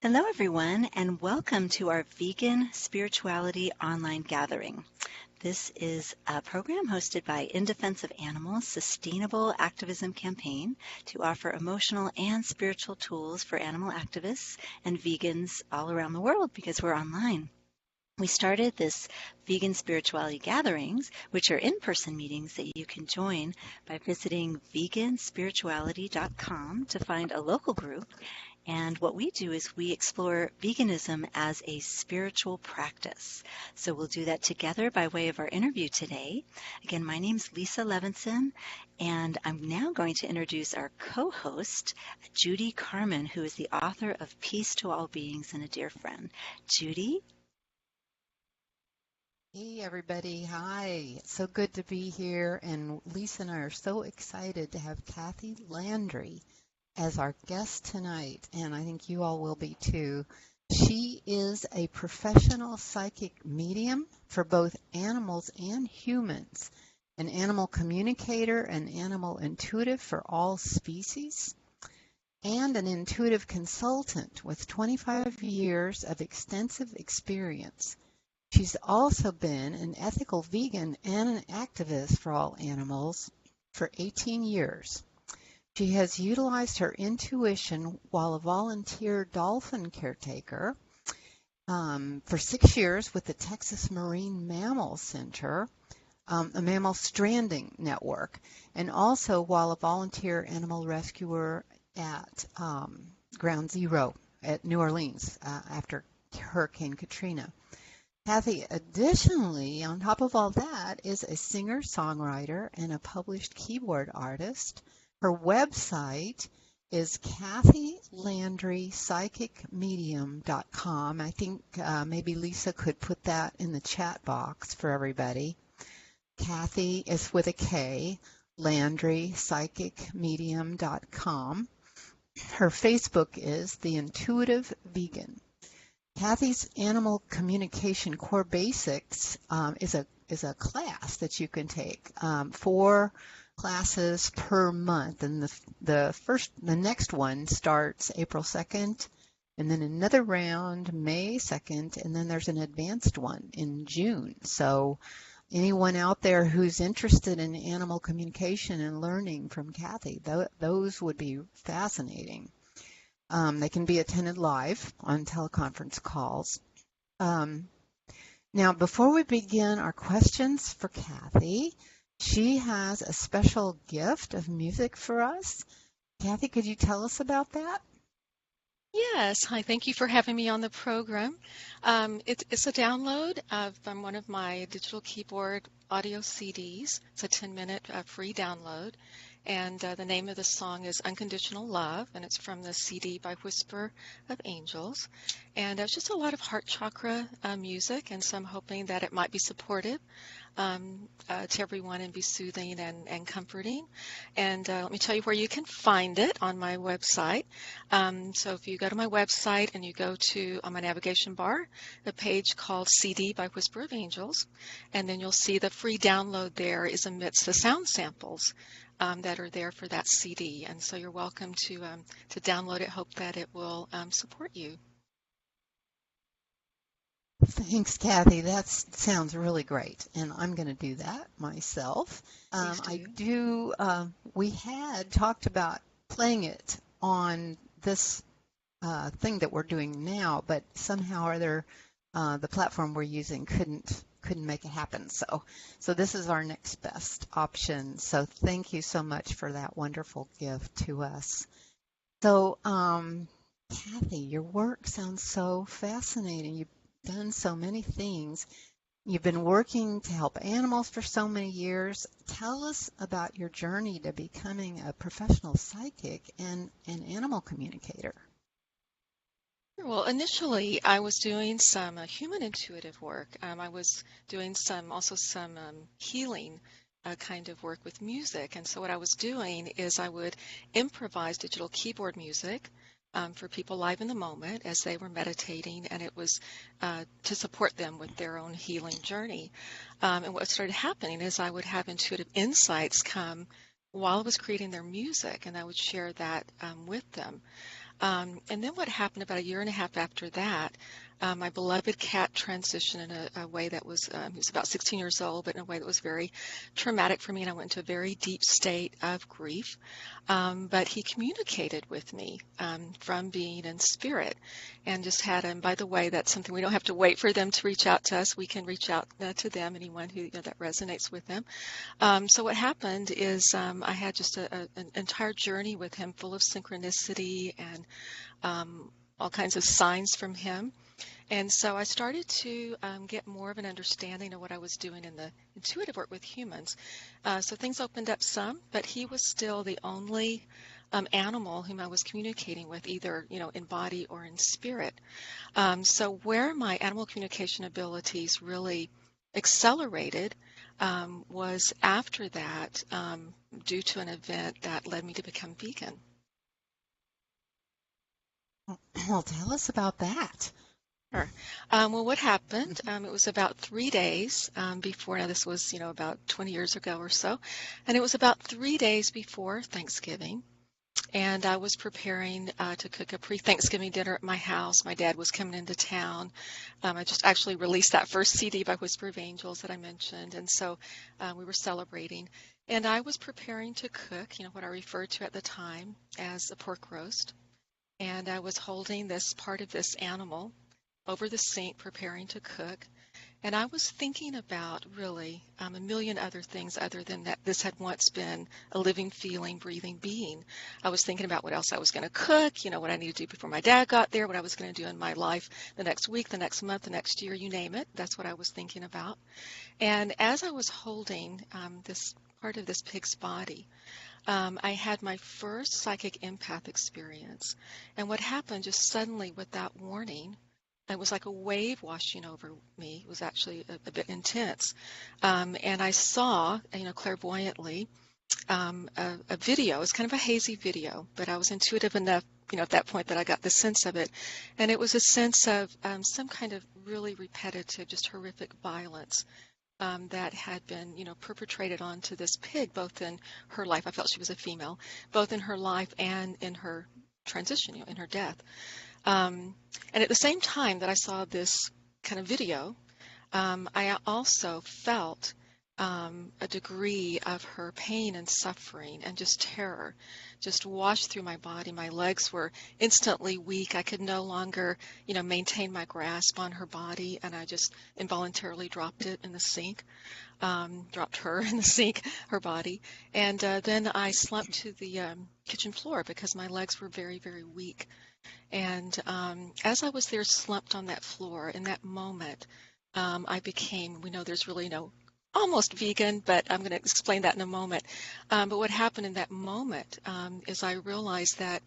Hello, everyone, and welcome to our Vegan Spirituality Online Gathering. This is a program hosted by In Defense of Animals Sustainable Activism Campaign to offer emotional and spiritual tools for animal activists and vegans all around the world because we're online. We started this vegan spirituality gatherings, which are in-person meetings that you can join by visiting veganspirituality.com to find a local group. And what we do is we explore veganism as a spiritual practice. So we'll do that together by way of our interview today. Again, my name's Lisa Levinson, and I'm now going to introduce our co-host, Judy Carmen, who is the author of Peace to All Beings and a Dear Friend. Judy? Hey everybody, hi. It's so good to be here, and Lisa and I are so excited to have Kathy Landry as our guest tonight, and I think you all will be too. She is a professional psychic medium for both animals and humans, an animal communicator, an animal intuitive for all species, and an intuitive consultant with 25 years of extensive experience. She's also been an ethical vegan and an activist for all animals for 18 years. She has utilized her intuition while a volunteer dolphin caretaker for 6 years with the Texas Marine Mammal Center, a mammal stranding network, and also while a volunteer animal rescuer at Ground Zero at New Orleans after Hurricane Katrina. Kathy, additionally, on top of all that, is a singer-songwriter and a published keyboard artist. Her website is kathylandrypsychicmedium.com. I think maybe Lisa could put that in the chat box for everybody. Kathy is with a K, landrypsychicmedium.com. Her Facebook is The Intuitive Vegan. Kathy's Animal Communication Core Basics is a class that you can take, 4 classes per month, and the next one starts April 2nd, and then another round May 2nd, and then there's an advanced one in June. So anyone out there who's interested in animal communication and learning from Kathy, those would be fascinating. They can be attended live on teleconference calls. Now, before we begin our questions for Kathy, she has a special gift of music for us. Kathy, could you tell us about that? Yes. Hi. Thank you for having me on the program. It's a download from one of my digital keyboard audio CDs. It's a 10-minute free download. And the name of the song is Unconditional Love, and it's from the CD by Whisper of Angels. And it's just a lot of heart chakra music, and so I'm hoping that it might be supportive to everyone and be soothing and comforting. And let me tell you where you can find it on my website. So if you go to my website and you go to on my navigation bar, the page called CD by Whisper of Angels, and then you'll see the free download there is amidst the sound samples that are there for that CD. And so you're welcome to download it. Hope that it will support you. Thanks, Kathy. That sounds really great, and I'm going to do that myself. We had talked about playing it on this thing that we're doing now, but somehow or other the platform we're using couldn't make it happen. So this is our next best option. So thank you so much for that wonderful gift to us. So Kathy, your work sounds so fascinating. You've done so many things. You've been working to help animals for so many years. Tell us about your journey to becoming a professional psychic and an animal communicator. Well, initially, I was doing some human intuitive work. I was doing some healing kind of work with music. And so what I was doing is I would improvise digital keyboard music for people live in the moment as they were meditating, and it was to support them with their own healing journey. And what started happening is I would have intuitive insights come while I was creating their music, and I would share that with them. And then what happened about a year and a half after that, my beloved cat transitioned in a way that was, he was about 16 years old, but in a way that was very traumatic for me, and I went into a very deep state of grief. But he communicated with me from being in spirit, and just had him. By the way, that's something we don't have to wait for them to reach out to us. We can reach out to them, anyone who that resonates with them. So what happened is I had just an entire journey with him, full of synchronicity and all kinds of signs from him. And so I started to get more of an understanding of what I was doing in the intuitive work with humans. So things opened up some, but he was still the only animal whom I was communicating with, either in body or in spirit. So where my animal communication abilities really accelerated was after that, due to an event that led me to become vegan. Well, tell us about that. Sure. Well, what happened, it was about 3 days before, now this was, about 20 years ago or so, and it was about 3 days before Thanksgiving, and I was preparing to cook a pre-Thanksgiving dinner at my house. My dad was coming into town. I just actually released that first CD by Whisper of Angels that I mentioned, and so we were celebrating. And I was preparing to cook, what I referred to at the time as a pork roast, and I was holding this part of this animal over the sink preparing to cook, and I was thinking about really a million other things other than that this had once been a living, feeling, breathing being. I was thinking about what else I was going to cook, what I needed to do before my dad got there, what I was going to do in my life the next week, the next month, the next year, you name it. That's what I was thinking about. And as I was holding this part of this pig's body, I had my first psychic empath experience. And what happened just suddenly without warning, it was like a wave washing over me. It was actually a bit intense. And I saw, clairvoyantly, a video. It was kind of a hazy video, but I was intuitive enough, at that point that I got the sense of it. And it was a sense of some kind of really repetitive, just horrific violence that had been, perpetrated onto this pig, both in her life. I felt she was a female, both in her life and in her transition, in her death. And at the same time that I saw this kind of video, I also felt a degree of her pain and suffering and just terror just washed through my body. My legs were instantly weak. I could no longer, maintain my grasp on her body, and I just involuntarily dropped it in the sink, dropped her in the sink, her body. And then I slumped to the kitchen floor because my legs were very, very weak. And as I was there slumped on that floor, in that moment, I became, we know there's really no almost vegan, but I'm going to explain that in a moment. But what happened in that moment is I realized that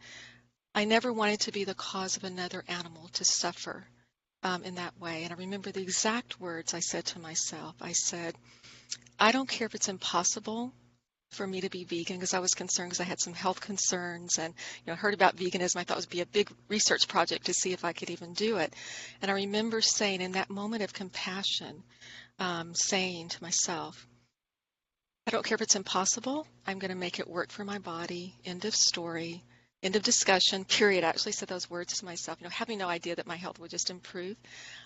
I never wanted to be the cause of another animal to suffer in that way. And I remember the exact words I said to myself. I said, I don't care if it's impossible for me to be vegan, because I was concerned because I had some health concerns and heard about veganism. I thought it would be a big research project to see if I could even do it. And I remember saying in that moment of compassion, saying to myself, I don't care if it's impossible, I'm going to make it work for my body. End of story. End of discussion, period. I actually said those words to myself, having no idea that my health would just improve.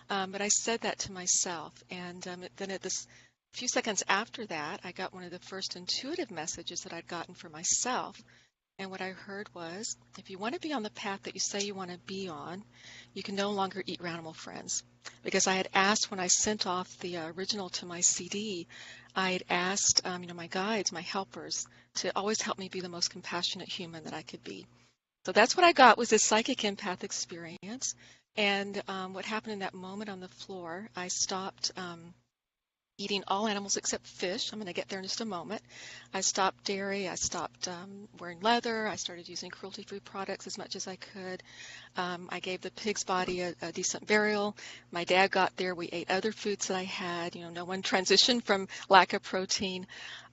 But I said that to myself. And then at this few seconds after that, I got one of the first intuitive messages that I'd gotten for myself. And what I heard was, if you want to be on the path that you say you want to be on, you can no longer eat your animal friends. Because I had asked, when I sent off the original to my CD, I had asked my guides, my helpers, to always help me be the most compassionate human that I could be. So that's what I got, was this psychic empath experience. And what happened in that moment on the floor, I stopped eating all animals except fish. I'm going to get there in just a moment. I stopped dairy. I stopped wearing leather. I started using cruelty-free products as much as I could. I gave the pig's body a decent burial. My dad got there. We ate other foods that I had. No one transitioned from lack of protein.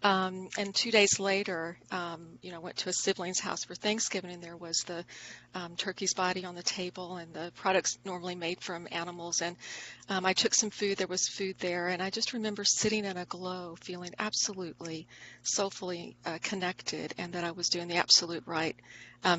And 2 days later, I went to a sibling's house for Thanksgiving, and there was the turkey's body on the table and the products normally made from animals. And I took some food. There was food there, and I just remember sitting in a glow, feeling absolutely soulfully connected, and that I was doing the absolute right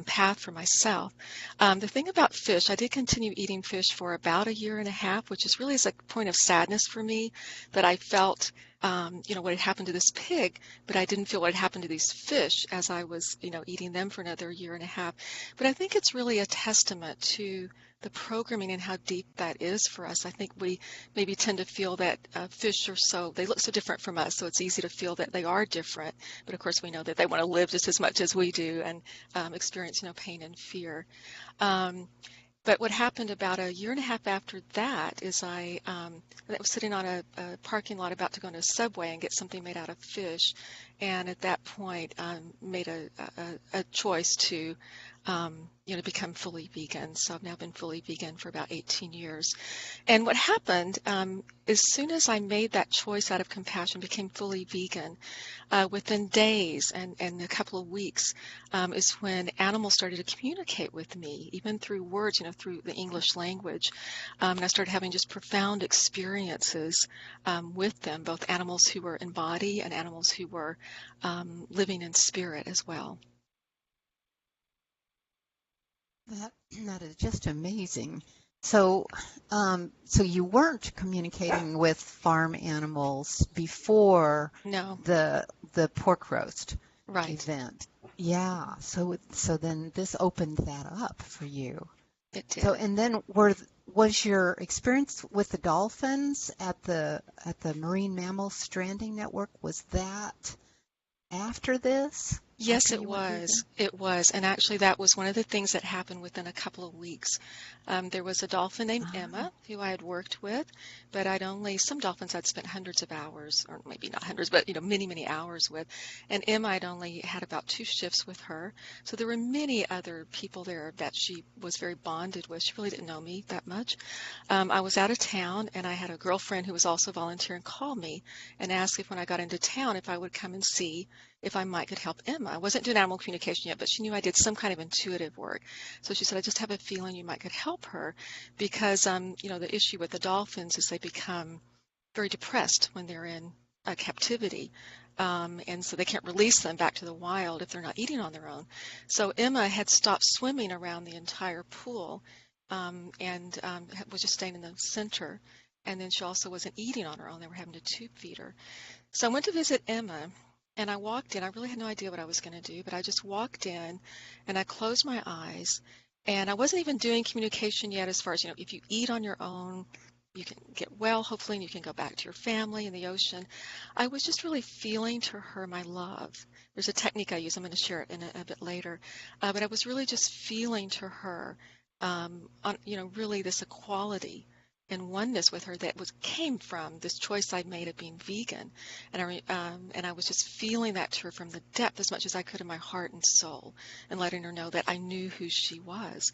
path for myself. The thing about fish, I did continue eating fish for about 1.5 years, which is really a point of sadness for me, that I felt what had happened to this pig, but I didn't feel what had happened to these fish as I was, eating them for another 1.5 years. But I think it's really a testament to the programming and how deep that is for us. I think we maybe tend to feel that fish they look so different from us, so it's easy to feel that they are different. But of course, we know that they want to live just as much as we do and experience, pain and fear. But what happened about 1.5 years after that is I was sitting on a parking lot about to go into a Subway and get something made out of fish, and at that point made a choice to become fully vegan. So I've now been fully vegan for about 18 years. And what happened, as soon as I made that choice out of compassion, became fully vegan, within days and a couple of weeks is when animals started to communicate with me, even through words, through the English language. And I started having just profound experiences with them, both animals who were in body and animals who were living in spirit as well. That is just amazing. So, so you weren't communicating with farm animals before No. the pork roast Right. event. Yeah. So then this opened that up for you. It did. So, and then was your experience with the dolphins at the Marine Mammal Stranding Network, was that after this? Yes, it was. It was. And actually, that was one of the things that happened within a couple of weeks. There was a dolphin named Emma who I had worked with, but some dolphins I'd spent hundreds of hours, or maybe not hundreds, but, many, many hours with. And Emma, I'd only had about 2 shifts with her. So there were many other people there that she was very bonded with. She really didn't know me that much. I was out of town, and I had a girlfriend who was also volunteering call me and ask if when I got into town if I would come and see if I could help Emma. I wasn't doing animal communication yet, but she knew I did some kind of intuitive work. So she said, I just have a feeling you could help her because, the issue with the dolphins is they become very depressed when they're in captivity. And so they can't release them back to the wild if they're not eating on their own. So Emma had stopped swimming around the entire pool and was just staying in the center. And then she also wasn't eating on her own. They were having to tube feed her. So I went to visit Emma. And I walked in. I really had no idea what I was going to do, but I just walked in and I closed my eyes. And I wasn't even doing communication yet as far as, if you eat on your own, you can get well, hopefully, and you can go back to your family in the ocean. I was just really feeling to her my love. There's a technique I use. I'm going to share it in a bit later. But I was really just feeling to her, really this equality and oneness with her that came from this choice I made of being vegan, and I was just feeling that to her from the depth as much as I could in my heart and soul, and letting her know that I knew who she was.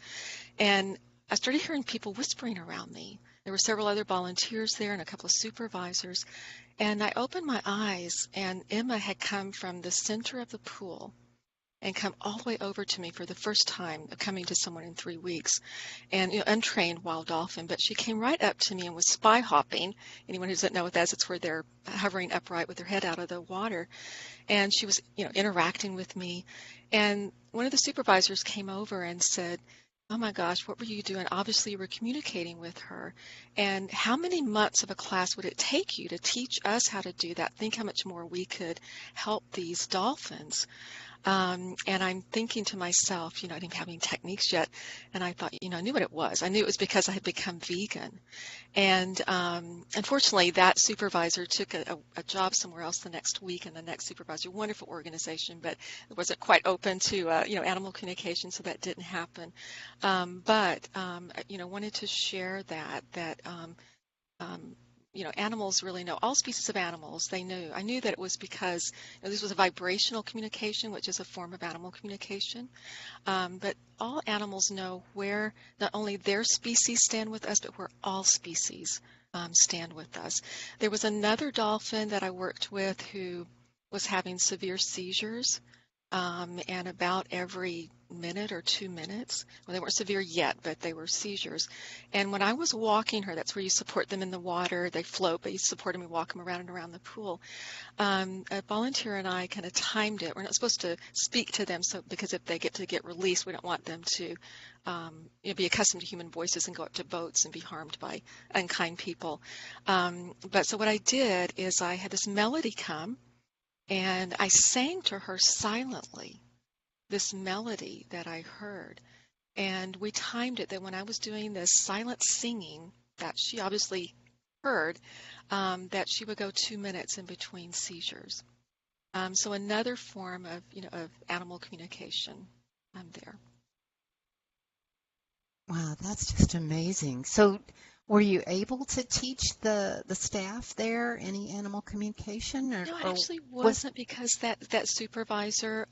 And I started hearing people whispering around me. There were several other volunteers there and a couple of supervisors, and I opened my eyes, and Emma had come from the center of the pool and come all the way over to me for the first time, coming to someone in 3 weeks, and untrained wild dolphin, but she came right up to me and was spy hopping. Anyone who doesn't know what that is, it's where they're hovering upright with their head out of the water, and she was interacting with me. And one of the supervisors came over and said, oh my gosh, what were you doing? Obviously you were communicating with her. And how many months of a class would it take you to teach us how to do that? Think how much more we could help these dolphins. And I'm thinking to myself, I didn't have any techniques yet. And I thought, I knew what it was. I knew it was because I had become vegan. And unfortunately, that supervisor took a job somewhere else the next week, and the next supervisor, wonderful organization, but it wasn't quite open to, animal communication, so that didn't happen. But wanted to share that animals really know, all species of animals, they knew. I knew that it was because this was a vibrational communication, which is a form of animal communication. But all animals know where not only their species stand with us, but where all species stand with us. There was another dolphin that I worked with who was having severe seizures, and about every minute or 2 minutes. Well, they weren't severe yet, but they were seizures. And when I was walking her, that's where you support them in the water. They float, but you support them and walk them around and around the pool. A volunteer and I kind of timed it. We're not supposed to speak to them, so because if they get released, we don't want them to be accustomed to human voices and go up to boats and be harmed by unkind people. But so what I did is I had this melody come, and I sang to her silently this melody that I heard. And we timed it that when I was doing this silent singing that she obviously heard, that she would go 2 minutes in between seizures. So another form of, of animal communication there. Wow, that's just amazing. So were you able to teach the staff there any animal communication? No, it actually wasn't, because that supervisor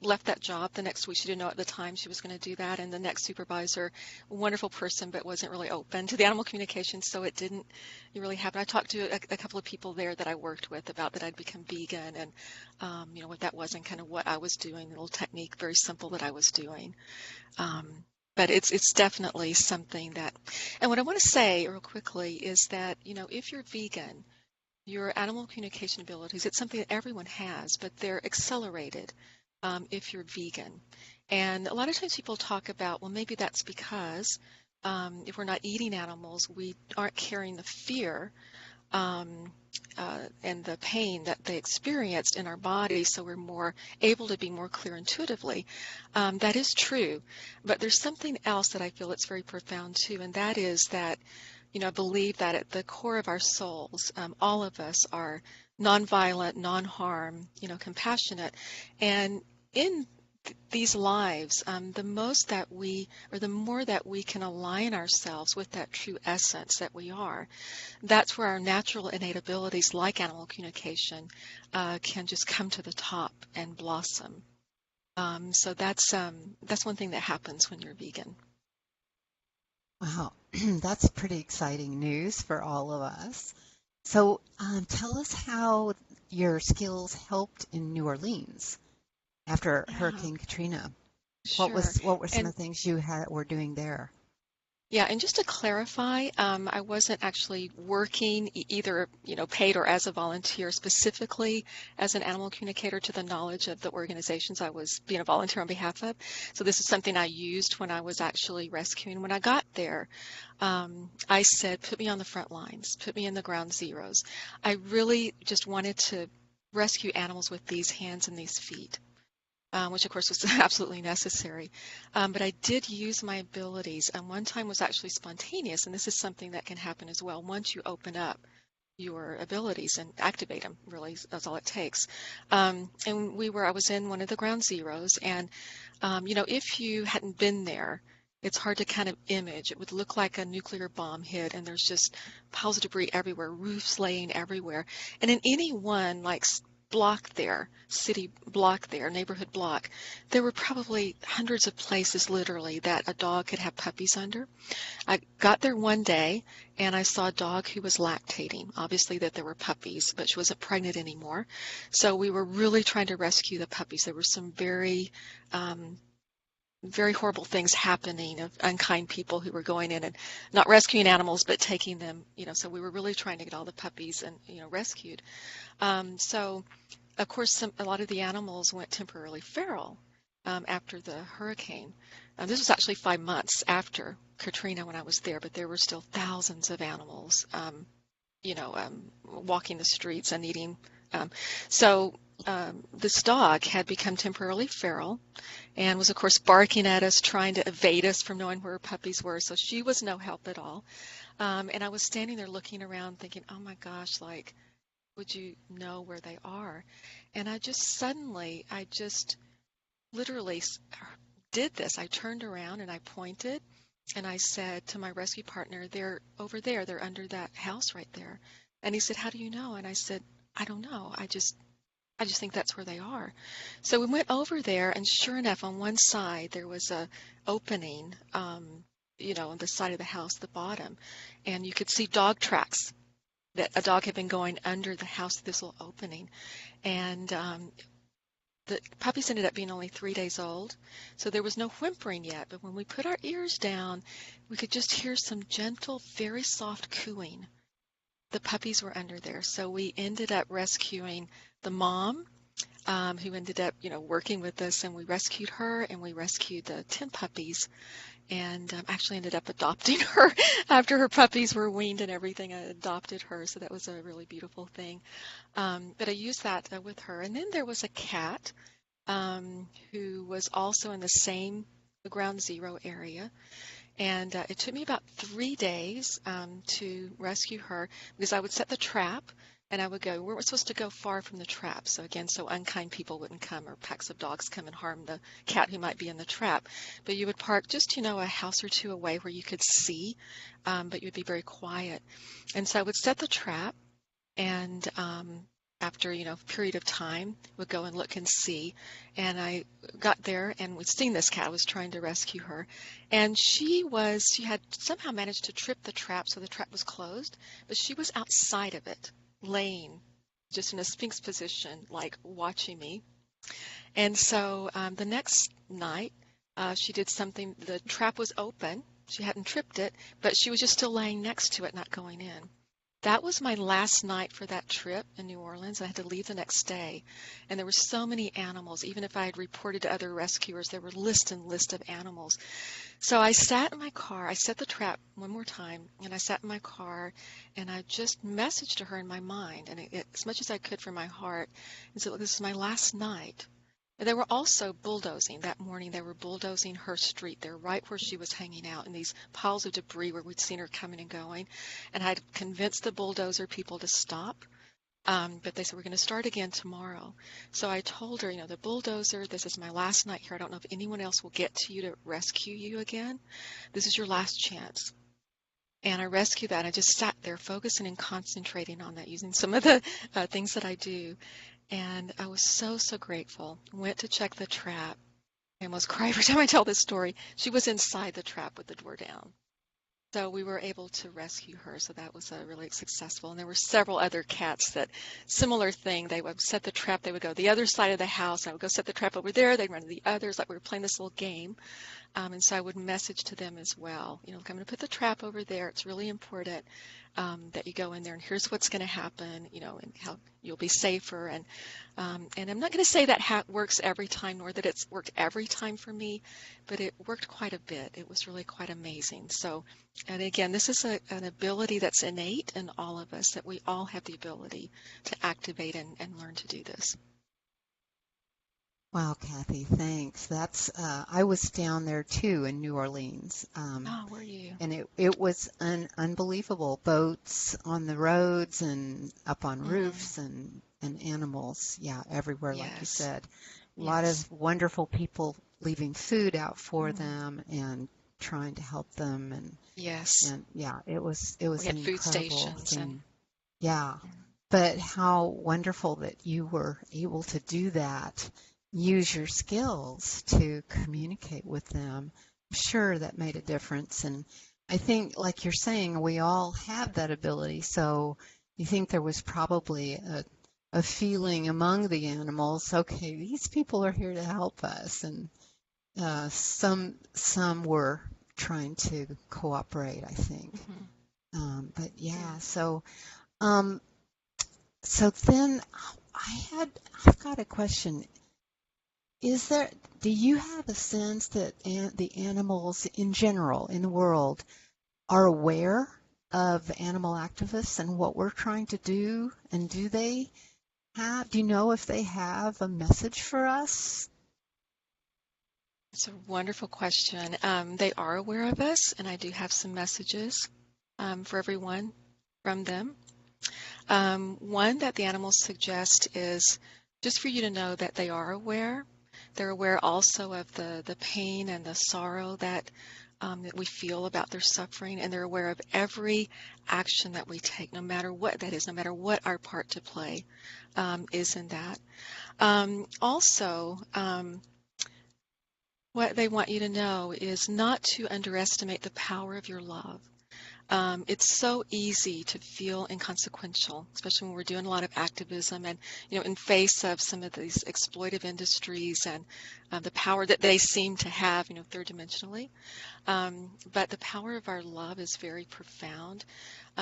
left that job the next week. She didn't know at the time she was going to do that, and the next supervisor, a wonderful person, but wasn't really open to the animal communication, so it didn't really happen. I talked to a couple of people there that I worked with about that I'd become vegan, and what that was and kind of what I was doing, a little technique, very simple, that I was doing. But it's definitely something that, and what I want to say real quickly is that, if you're vegan, your animal communication abilities, it's something that everyone has, but they're accelerated if you're vegan. And a lot of times people talk about, well, maybe that's because if we're not eating animals, we aren't carrying the fear and the pain that they experienced in our bodies, so we're more able to be more clear intuitively. That is true, but there's something else that I feel it's very profound too, and that is that, I believe that at the core of our souls, all of us are nonviolent, non-harm, compassionate, and in these lives, the more that we can align ourselves with that true essence that we are, that's where our natural innate abilities, like animal communication, can just come to the top and blossom. So that's one thing that happens when you're vegan. Wow, that's pretty exciting news for all of us. So tell us how your skills helped in New Orleans after Hurricane Katrina. Sure. What were some of the things you were doing there? Yeah, and just to clarify, I wasn't actually working either, paid or as a volunteer, specifically as an animal communicator to the knowledge of the organizations I was being a volunteer on behalf of. So this is something I used when I was actually rescuing. When I got there, I said, put me on the front lines, put me in the ground zeros. I really just wanted to rescue animals with these hands and these feet. Which of course was absolutely necessary. But I did use my abilities, and one time was actually spontaneous, and this is something that can happen as well. Once you open up your abilities and activate them, really, that's all it takes. And I was in one of the ground zeros, and if you hadn't been there, it's hard to kind of image. It would look like a nuclear bomb hit, and there's just piles of debris everywhere, roofs laying everywhere. And in any one, block there, city block there, neighborhood block, there were probably hundreds of places literally that a dog could have puppies under. I got there one day and I saw a dog who was lactating, obviously that there were puppies, but she wasn't pregnant anymore. So we were really trying to rescue the puppies. There were some very horrible things happening of unkind people who were going in and not rescuing animals but taking them, so we were really trying to get all the puppies and rescued. So of course a lot of the animals went temporarily feral after the hurricane. This was actually 5 months after Katrina when I was there, but there were still thousands of animals walking the streets and eating. This dog had become temporarily feral and was, of course, barking at us, trying to evade us from knowing where her puppies were. So she was no help at all. And I was standing there looking around thinking, oh, my gosh, would you know where they are? And I just literally did this. I turned around and I pointed and I said to my rescue partner, they're over there. They're under that house right there. And he said, how do you know? And I said, I don't know. I just think that's where they are. So we went over there, and sure enough, on one side there was a opening, on the side of the house, the bottom, and you could see dog tracks that a dog had been going under the house through this little opening. And the puppies ended up being only 3 days old, so there was no whimpering yet. But when we put our ears down, we could just hear some gentle, very soft cooing. The puppies were under there, so we ended up rescuing the mom, who ended up, working with us, and we rescued her, and we rescued the 10 puppies, and actually ended up adopting her after her puppies were weaned and everything. I adopted her, so that was a really beautiful thing. But I used that with her. And then there was a cat who was also in the same ground zero area. And it took me about 3 days to rescue her, because I would set the trap and I would go, we weren't supposed to go far from the trap. So again, so unkind people wouldn't come, or packs of dogs come and harm the cat who might be in the trap. But you would park just, a house or two away where you could see, but you would be very quiet. And so I would set the trap, and after, a period of time, would go and look and see. And I got there and we'd seen this cat. I was trying to rescue her. And she had somehow managed to trip the trap, so the trap was closed, but she was outside of it, laying just in a sphinx position, like watching me. And so the next night, she did something. The trap was open. She hadn't tripped it, but she was just still laying next to it, not going in. That was my last night for that trip in New Orleans. I had to leave the next day. And there were so many animals. Even if I had reported to other rescuers, there were list and list of animals. So I sat in my car. I set the trap one more time, and I sat in my car, and I just messaged to her in my mind, and as much as I could from my heart, and said, look, this is my last night. And they were also bulldozing that morning. They were bulldozing her street there, right where she was hanging out, in these piles of debris where we'd seen her coming and going. And I'd convinced the bulldozer people to stop, but they said, we're going to start again tomorrow. So I told her, the bulldozer, this is my last night here. I don't know if anyone else will get to you to rescue you again. This is your last chance. And I rescued that. I just sat there focusing and concentrating on that, using some of the things that I do. And I was so, so grateful. Went to check the trap. I almost cry every time I tell this story. She was inside the trap with the door down. So we were able to rescue her. So that was really successful. And there were several other cats that, similar thing, they would set the trap. They would go the other side of the house. I would go set the trap over there. They'd run to the others. Like we were playing this little game. And so I would message to them as well. I'm going to put the trap over there. It's really important that you go in there, and here's what's going to happen, and how you'll be safer. And I'm not going to say that works every time, nor that it's worked every time for me, but it worked quite a bit. It was really quite amazing. So, and again, this is an ability that's innate in all of us, that we all have the ability to activate and learn to do this. Wow, Kathy, thanks. That's I was down there too in New Orleans. Were you? And it was unbelievable. Boats on the roads and up on roofs and animals, everywhere, like you said. A lot of wonderful people leaving food out for them and trying to help them. And it was we an had incredible food stations thing. But how wonderful that you were able to do that. Use your skills to communicate with them. I'm sure that made a difference. And I think, like you're saying, we all have that ability. So you think there was probably a feeling among the animals, okay, these people are here to help us. And some were trying to cooperate, I think. So then I've got a question. Do you have a sense that the animals in general in the world are aware of animal activists and what we're trying to do? And do you know if they have a message for us? It's a wonderful question. They are aware of us, and I do have some messages for everyone from them. One that the animals suggest is just for you to know that they are aware. They're aware also of the pain and the sorrow that we feel about their suffering, and they're aware of every action that we take, no matter what that is, no matter what our part to play is in that. What they want you to know is not to underestimate the power of your love. It's so easy to feel inconsequential, especially when we're doing a lot of activism and, in face of some of these exploitive industries and the power that they seem to have, third dimensionally. But the power of our love is very profound.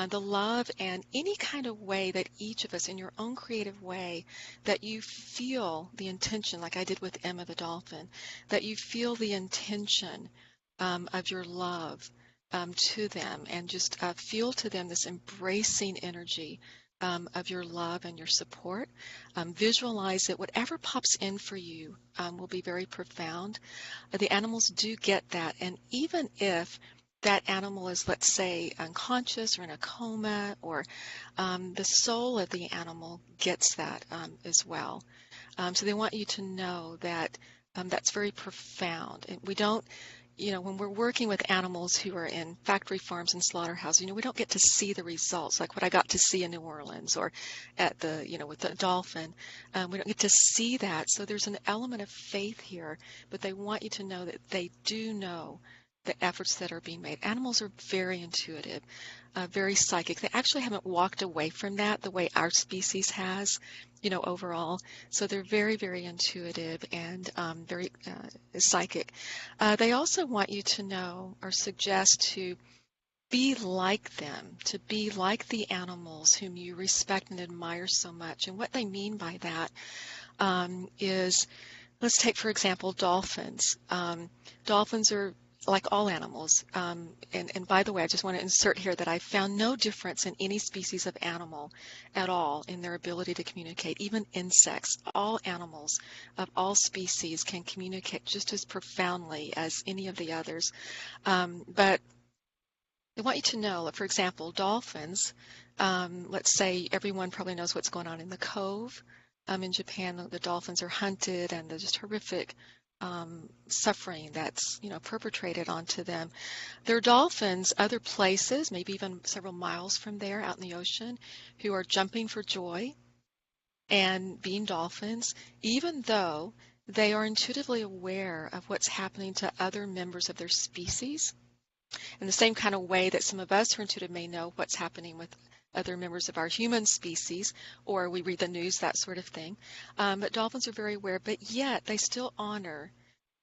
The love and any kind of way that each of us, in your own creative way, that you feel the intention, like I did with Emma the dolphin, that you feel the intention of your love to them, and just feel to them this embracing energy of your love and your support. Visualize it. Whatever pops in for you will be very profound. The animals do get that, and even if that animal is, let's say, unconscious or in a coma, or the soul of the animal gets that as well. So they want you to know that that's very profound. And we don't, when we're working with animals who are in factory farms and slaughterhouses, we don't get to see the results, like what I got to see in New Orleans or at the, with the dolphin. We don't get to see that. So there's an element of faith here, but they want you to know that they do know the efforts that are being made. Animals are very intuitive, very psychic. They actually haven't walked away from that the way our species has, overall. So they're very, very intuitive and very psychic. They also want you to know or suggest to be like them, to be like the animals whom you respect and admire so much. And what they mean by that is, let's take, for example, dolphins. Dolphins are like all animals, and by the way, I just want to insert here that I found no difference in any species of animal at all in their ability to communicate, even insects. All animals of all species can communicate just as profoundly as any of the others. But I want you to know, for example, dolphins, let's say everyone probably knows what's going on in the cove. In Japan, the dolphins are hunted, and there's just horrific suffering that's perpetrated onto them. There are dolphins other places, maybe even several miles from there out in the ocean, who are jumping for joy and being dolphins, even though they are intuitively aware of what's happening to other members of their species, in the same kind of way that some of us who are intuitive may know what's happening with other members of our human species, or we read the news, that sort of thing. But dolphins are very aware, but yet they still honor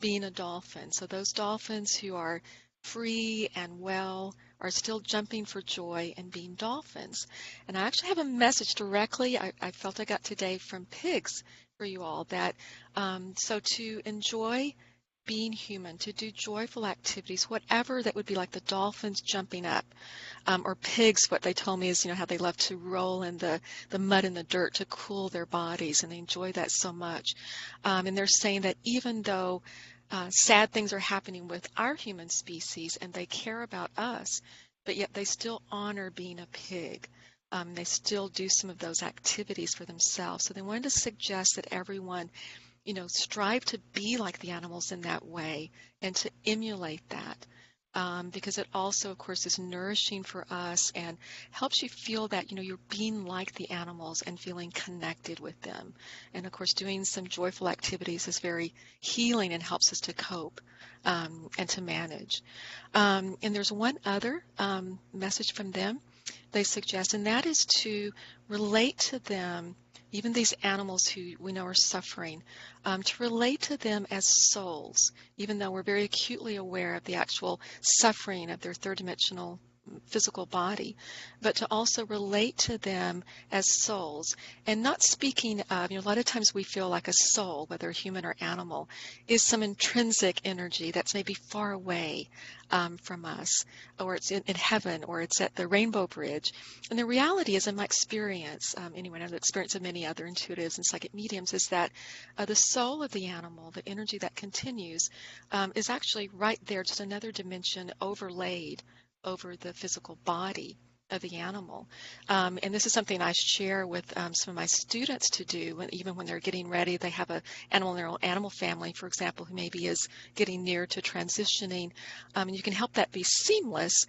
being a dolphin. So those dolphins who are free and well are still jumping for joy and being dolphins. And I actually have a message directly I felt I got today from pigs for you all, that so to enjoy being human, to do joyful activities, whatever that would be, like the dolphins jumping up, or pigs, what they told me is, how they love to roll in the mud and the dirt to cool their bodies, and they enjoy that so much. And they're saying that even though sad things are happening with our human species and they care about us, but yet they still honor being a pig. They still do some of those activities for themselves. So they wanted to suggest that everyone strive to be like the animals in that way and to emulate that, because it also, of course, is nourishing for us and helps you feel that, you're being like the animals and feeling connected with them. And, of course, doing some joyful activities is very healing and helps us to cope and to manage. And there's one other message from them they suggest, and that is to relate to them, even these animals who we know are suffering, to relate to them as souls, even though we're very acutely aware of the actual suffering of their third-dimensional physical body, but to also relate to them as souls. And not speaking of, a lot of times we feel like a soul, whether human or animal, is some intrinsic energy that's maybe far away from us, or it's in heaven, or it's at the Rainbow Bridge. And the reality is, in my experience, anyway, and the experience of many other intuitives and psychic mediums, is that the soul of the animal, the energy that continues, is actually right there, just another dimension overlaid over the physical body of the animal. And this is something I share with some of my students to do, even when they're getting ready. They have an animal in their own animal family, for example, who maybe is getting near to transitioning. And you can help that be seamless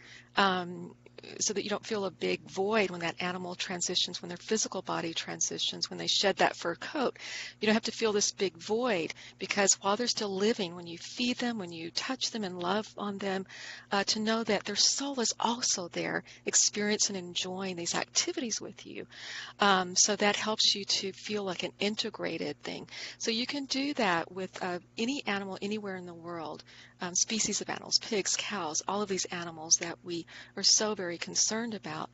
so that you don't feel a big void when that animal transitions, when their physical body transitions, when they shed that fur coat. You don't have to feel this big void, because while they're still living, when you feed them, when you touch them and love on them, to know that their soul is also there, experiencing and enjoying these activities with you. So that helps you to feel like an integrated thing. So you can do that with any animal anywhere in the world, species of animals, pigs, cows, all of these animals that we are so very concerned about.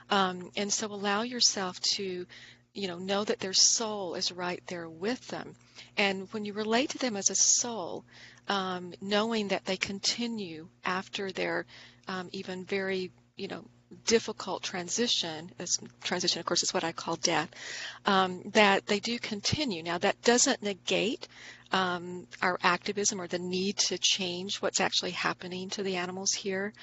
And so allow yourself to, know that their soul is right there with them. And when you relate to them as a soul, knowing that they continue after their even very, difficult transition, of course, is what I call death, that they do continue. Now, that doesn't negate our activism or the need to change what's actually happening to the animals here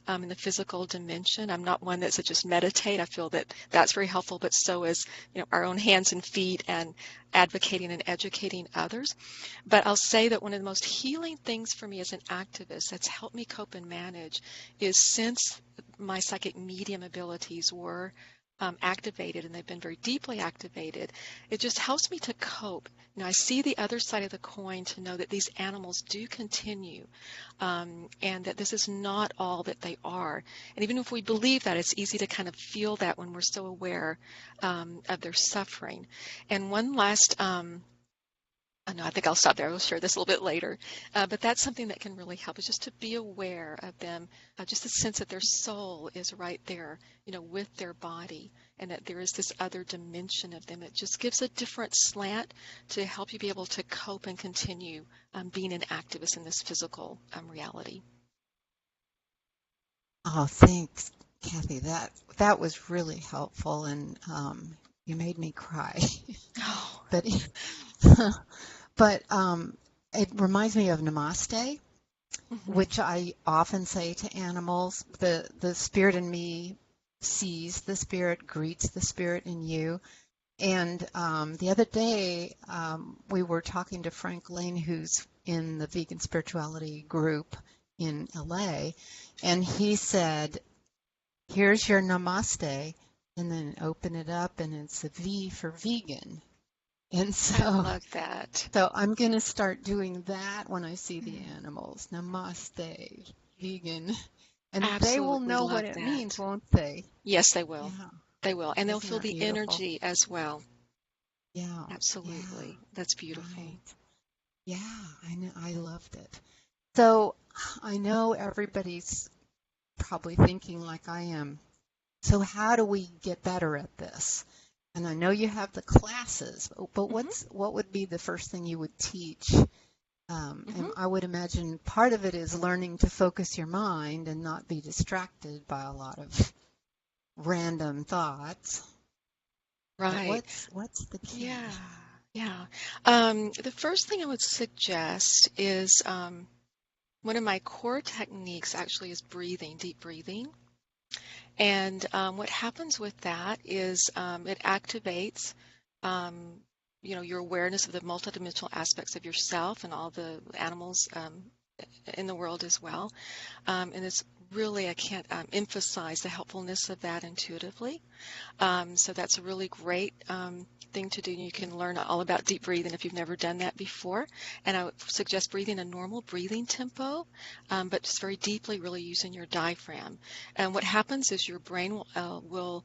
in the physical dimension. I'm not one that says just meditate. I feel that that's very helpful, but so is our own hands and feet and advocating and educating others. But I'll say that one of the most healing things for me as an activist that's helped me cope and manage is, since my psychic medium abilities were activated, and they've been very deeply activated, it just helps me to cope. I see the other side of the coin, to know that these animals do continue, and that this is not all that they are. And even if we believe that, it's easy to kind of feel that when we're so aware of their suffering. And one last no, I think I'll stop there. I'll share this a little bit later. But that's something that can really help, is just to be aware of them, just a sense that their soul is right there, with their body, and that there is this other dimension of them. It just gives a different slant to help you be able to cope and continue being an activist in this physical reality. Oh, thanks, Kathy. That was really helpful, and you made me cry. Oh. But it reminds me of namaste, which I often say to animals. The spirit in me sees the spirit, greets the spirit in you. And the other day, we were talking to Frank Lane, who's in the vegan spirituality group in LA, and he said, "Here's your namaste," and then open it up, and it's a V for vegan. And so, I love that. So I'm going to start doing that when I see the animals. Namaste, vegan. And Absolutely they will know love what it that. means, won't they? Yes, they will. Yeah. They will. And they'll Isn't feel that the beautiful? energy as well. Yeah. Absolutely. Yeah. That's beautiful. Right. Yeah, I know. I loved it. So I know everybody's probably thinking like I am. So how do we get better at this? And I know you have the classes, but what would be the first thing you would teach? And I would imagine part of it is learning to focus your mind and not be distracted by a lot of random thoughts. Right. But what's the key? Yeah. Yeah. The first thing I would suggest is one of my core techniques actually is breathing, deep breathing. And what happens with that is it activates, your awareness of the multidimensional aspects of yourself and all the animals in the world as well. And it's really, I can't emphasize the helpfulness of that intuitively. So that's a really great thing to do. You can learn all about deep breathing if you've never done that before. And I would suggest breathing a normal breathing tempo, but just very deeply, really using your diaphragm. And what happens is your brain will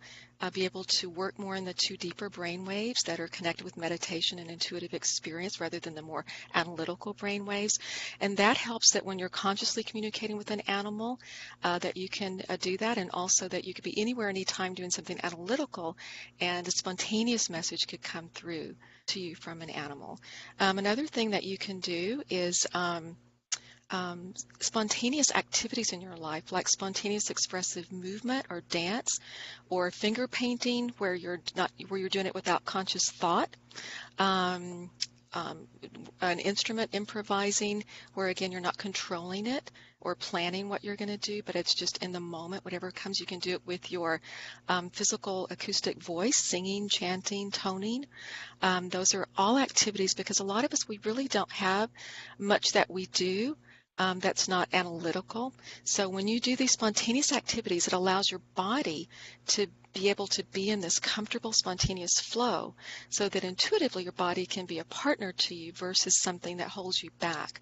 be able to work more in the two deeper brain waves that are connected with meditation and intuitive experience rather than the more analytical brain waves. And that helps that when you're consciously communicating with an animal, that you can do that, and also that you could be anywhere, anytime doing something analytical, and a spontaneous message could come through to you from an animal. Another thing that you can do is spontaneous activities in your life, like spontaneous expressive movement or dance, or finger painting, where you're doing it without conscious thought. An instrument improvising, where again you're not controlling it or planning what you're going to do, but it's just in the moment. Whatever comes, you can do it with your physical acoustic voice, singing, chanting, toning. Those are all activities, because a lot of us, we really don't have much that we do that's not analytical. So when you do these spontaneous activities, it allows your body to be able to be in this comfortable, spontaneous flow so that intuitively your body can be a partner to you versus something that holds you back.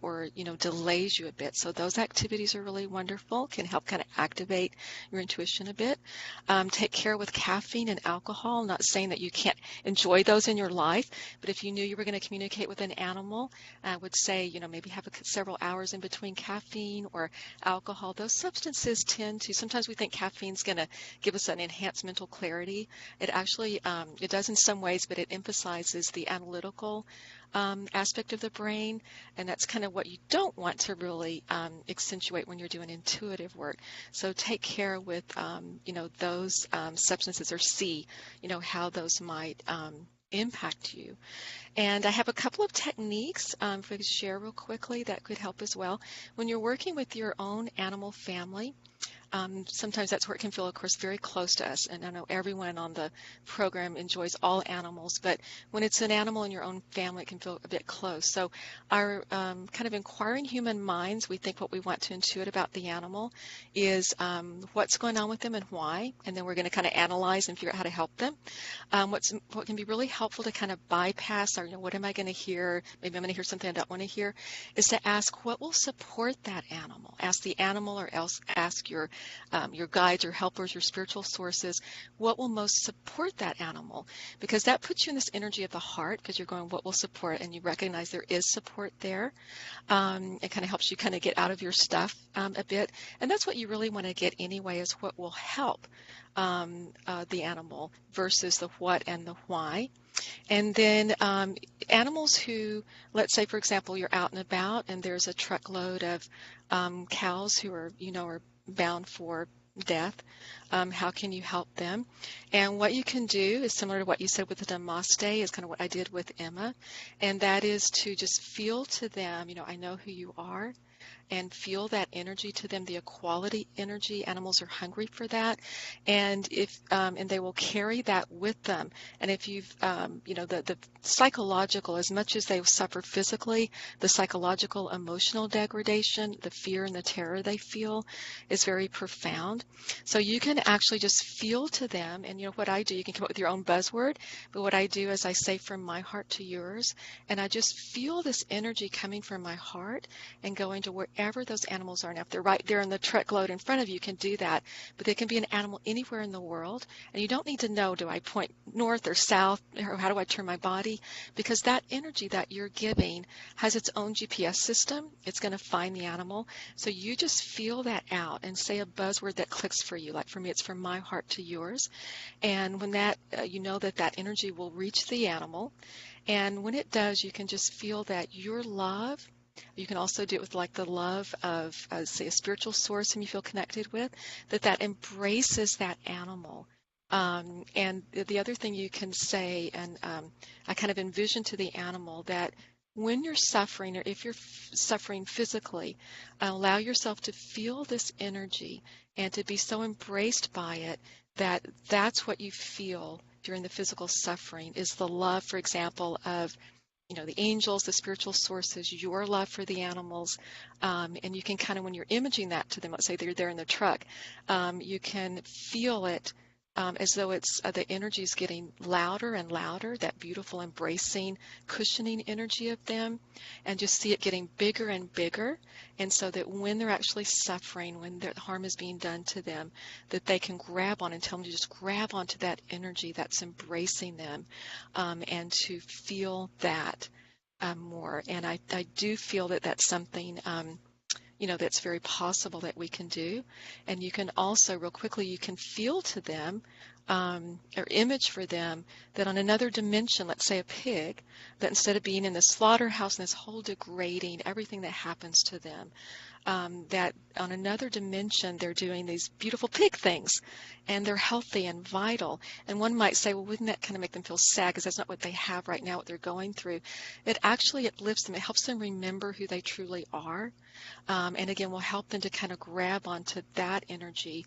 Or delays you a bit. So those activities are really wonderful, can help kind of activate your intuition a bit. Take care with caffeine and alcohol. Not saying that you can't enjoy those in your life, but if you knew you were going to communicate with an animal, I would say maybe have several hours in between caffeine or alcohol. Those substances tend to, sometimes we think caffeine's going to give us an enhanced mental clarity. It actually, it does in some ways, but it emphasizes the analytical aspect of the brain, and that's kind of what you don't want to really accentuate when you're doing intuitive work. So take care with those substances, or see how those might impact you. And I have a couple of techniques if I could share real quickly that could help as well. When you're working with your own animal family, sometimes that's where it can feel, of course, very close to us. And I know everyone on the program enjoys all animals, but when it's an animal in your own family, it can feel a bit close. So our kind of inquiring human minds, we think what we want to intuit about the animal is what's going on with them and why, and then we're going to kind of analyze and figure out how to help them. What can be really helpful to kind of bypass, or what am I going to hear? Maybe I'm going to hear something I don't want to hear, is to ask what will support that animal. Ask the animal, or else ask your guides or helpers, your spiritual sources, what will most support that animal? Because that puts you in this energy of the heart, because you're going, what will support? And you recognize there is support there. It kind of helps you kind of get out of your stuff a bit. And that's what you really want to get anyway, is what will help the animal versus the what and the why. And then animals who, let's say, for example, you're out and about and there's a truckload of cows who are bound for death. How can you help them? And what you can do is similar to what you said with the namaste, is kind of what I did with Emma, and that is to just feel to them, I know who you are, and feel that energy to them, the equality energy. Animals are hungry for that, and and they will carry that with them. And if you've, the psychological, as much as they suffer physically, the psychological, emotional degradation, the fear and the terror they feel is very profound. So you can actually just feel to them, and what I do, you can come up with your own buzzword, but what I do is I say, from my heart to yours, and I just feel this energy coming from my heart and going to wherever those animals are. Now, if they're right there in the truckload in front of you, you can do that, but they can be an animal anywhere in the world, and you don't need to know, do I point north or south, or how do I turn my body, because that energy that you're giving has its own GPS system. It's going to find the animal, so you just feel that out and say a buzzword that clicks for you. Like for me, it's from my heart to yours, and when that, you know that energy will reach the animal, and when it does, you can just feel that your love. You can also do it with like the love of, say, a spiritual source whom you feel connected with, that embraces that animal. And the other thing you can say, and I kind of envision to the animal that when you're suffering, or if you're suffering physically, allow yourself to feel this energy and to be so embraced by it that that's what you feel during the physical suffering, is the love, for example, of the angels, the spiritual sources, your love for the animals, and you can kind of, when you're imaging that to them, let's say they're there in the truck, you can feel it as though it's the energy is getting louder and louder, that beautiful embracing, cushioning energy of them, and just see it getting bigger and bigger, and so that when they're actually suffering, when the harm is being done to them, that they can grab on, and tell them to just grab onto that energy that's embracing them, and to feel that more. And I do feel that that's something that's very possible that we can do. And you can also, real quickly, you can feel to them, or image for them, that on another dimension, let's say a pig, that instead of being in the slaughterhouse and this whole degrading, everything that happens to them, that on another dimension they're doing these beautiful pig things, and they're healthy and vital. And one might say, well, wouldn't that kind of make them feel sad, because that's not what they have right now, what they're going through. It actually uplifts them. It helps them remember who they truly are, and again, will help them to kind of grab onto that energy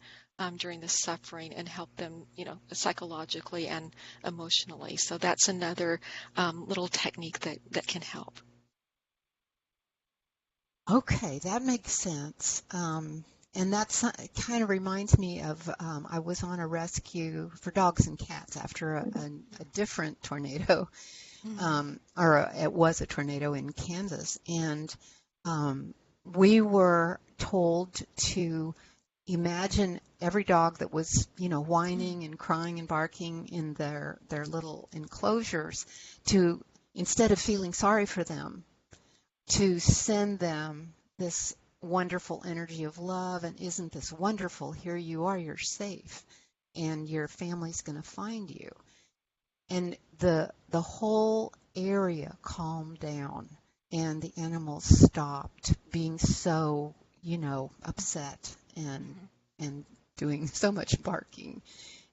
during the suffering, and help them, psychologically and emotionally. So that's another little technique that can help. Okay, that makes sense. And that's kind of reminds me of I was on a rescue for dogs and cats after a different tornado, Mm-hmm. it was a tornado in Kansas, and we were told to imagine every dog that was, whining and crying and barking in their little enclosures, to, instead of feeling sorry for them, to send them this wonderful energy of love. And isn't this wonderful? Here you are, you're safe, and your family's going to find you. And the whole area calmed down, and the animals stopped being so, upset and doing so much barking.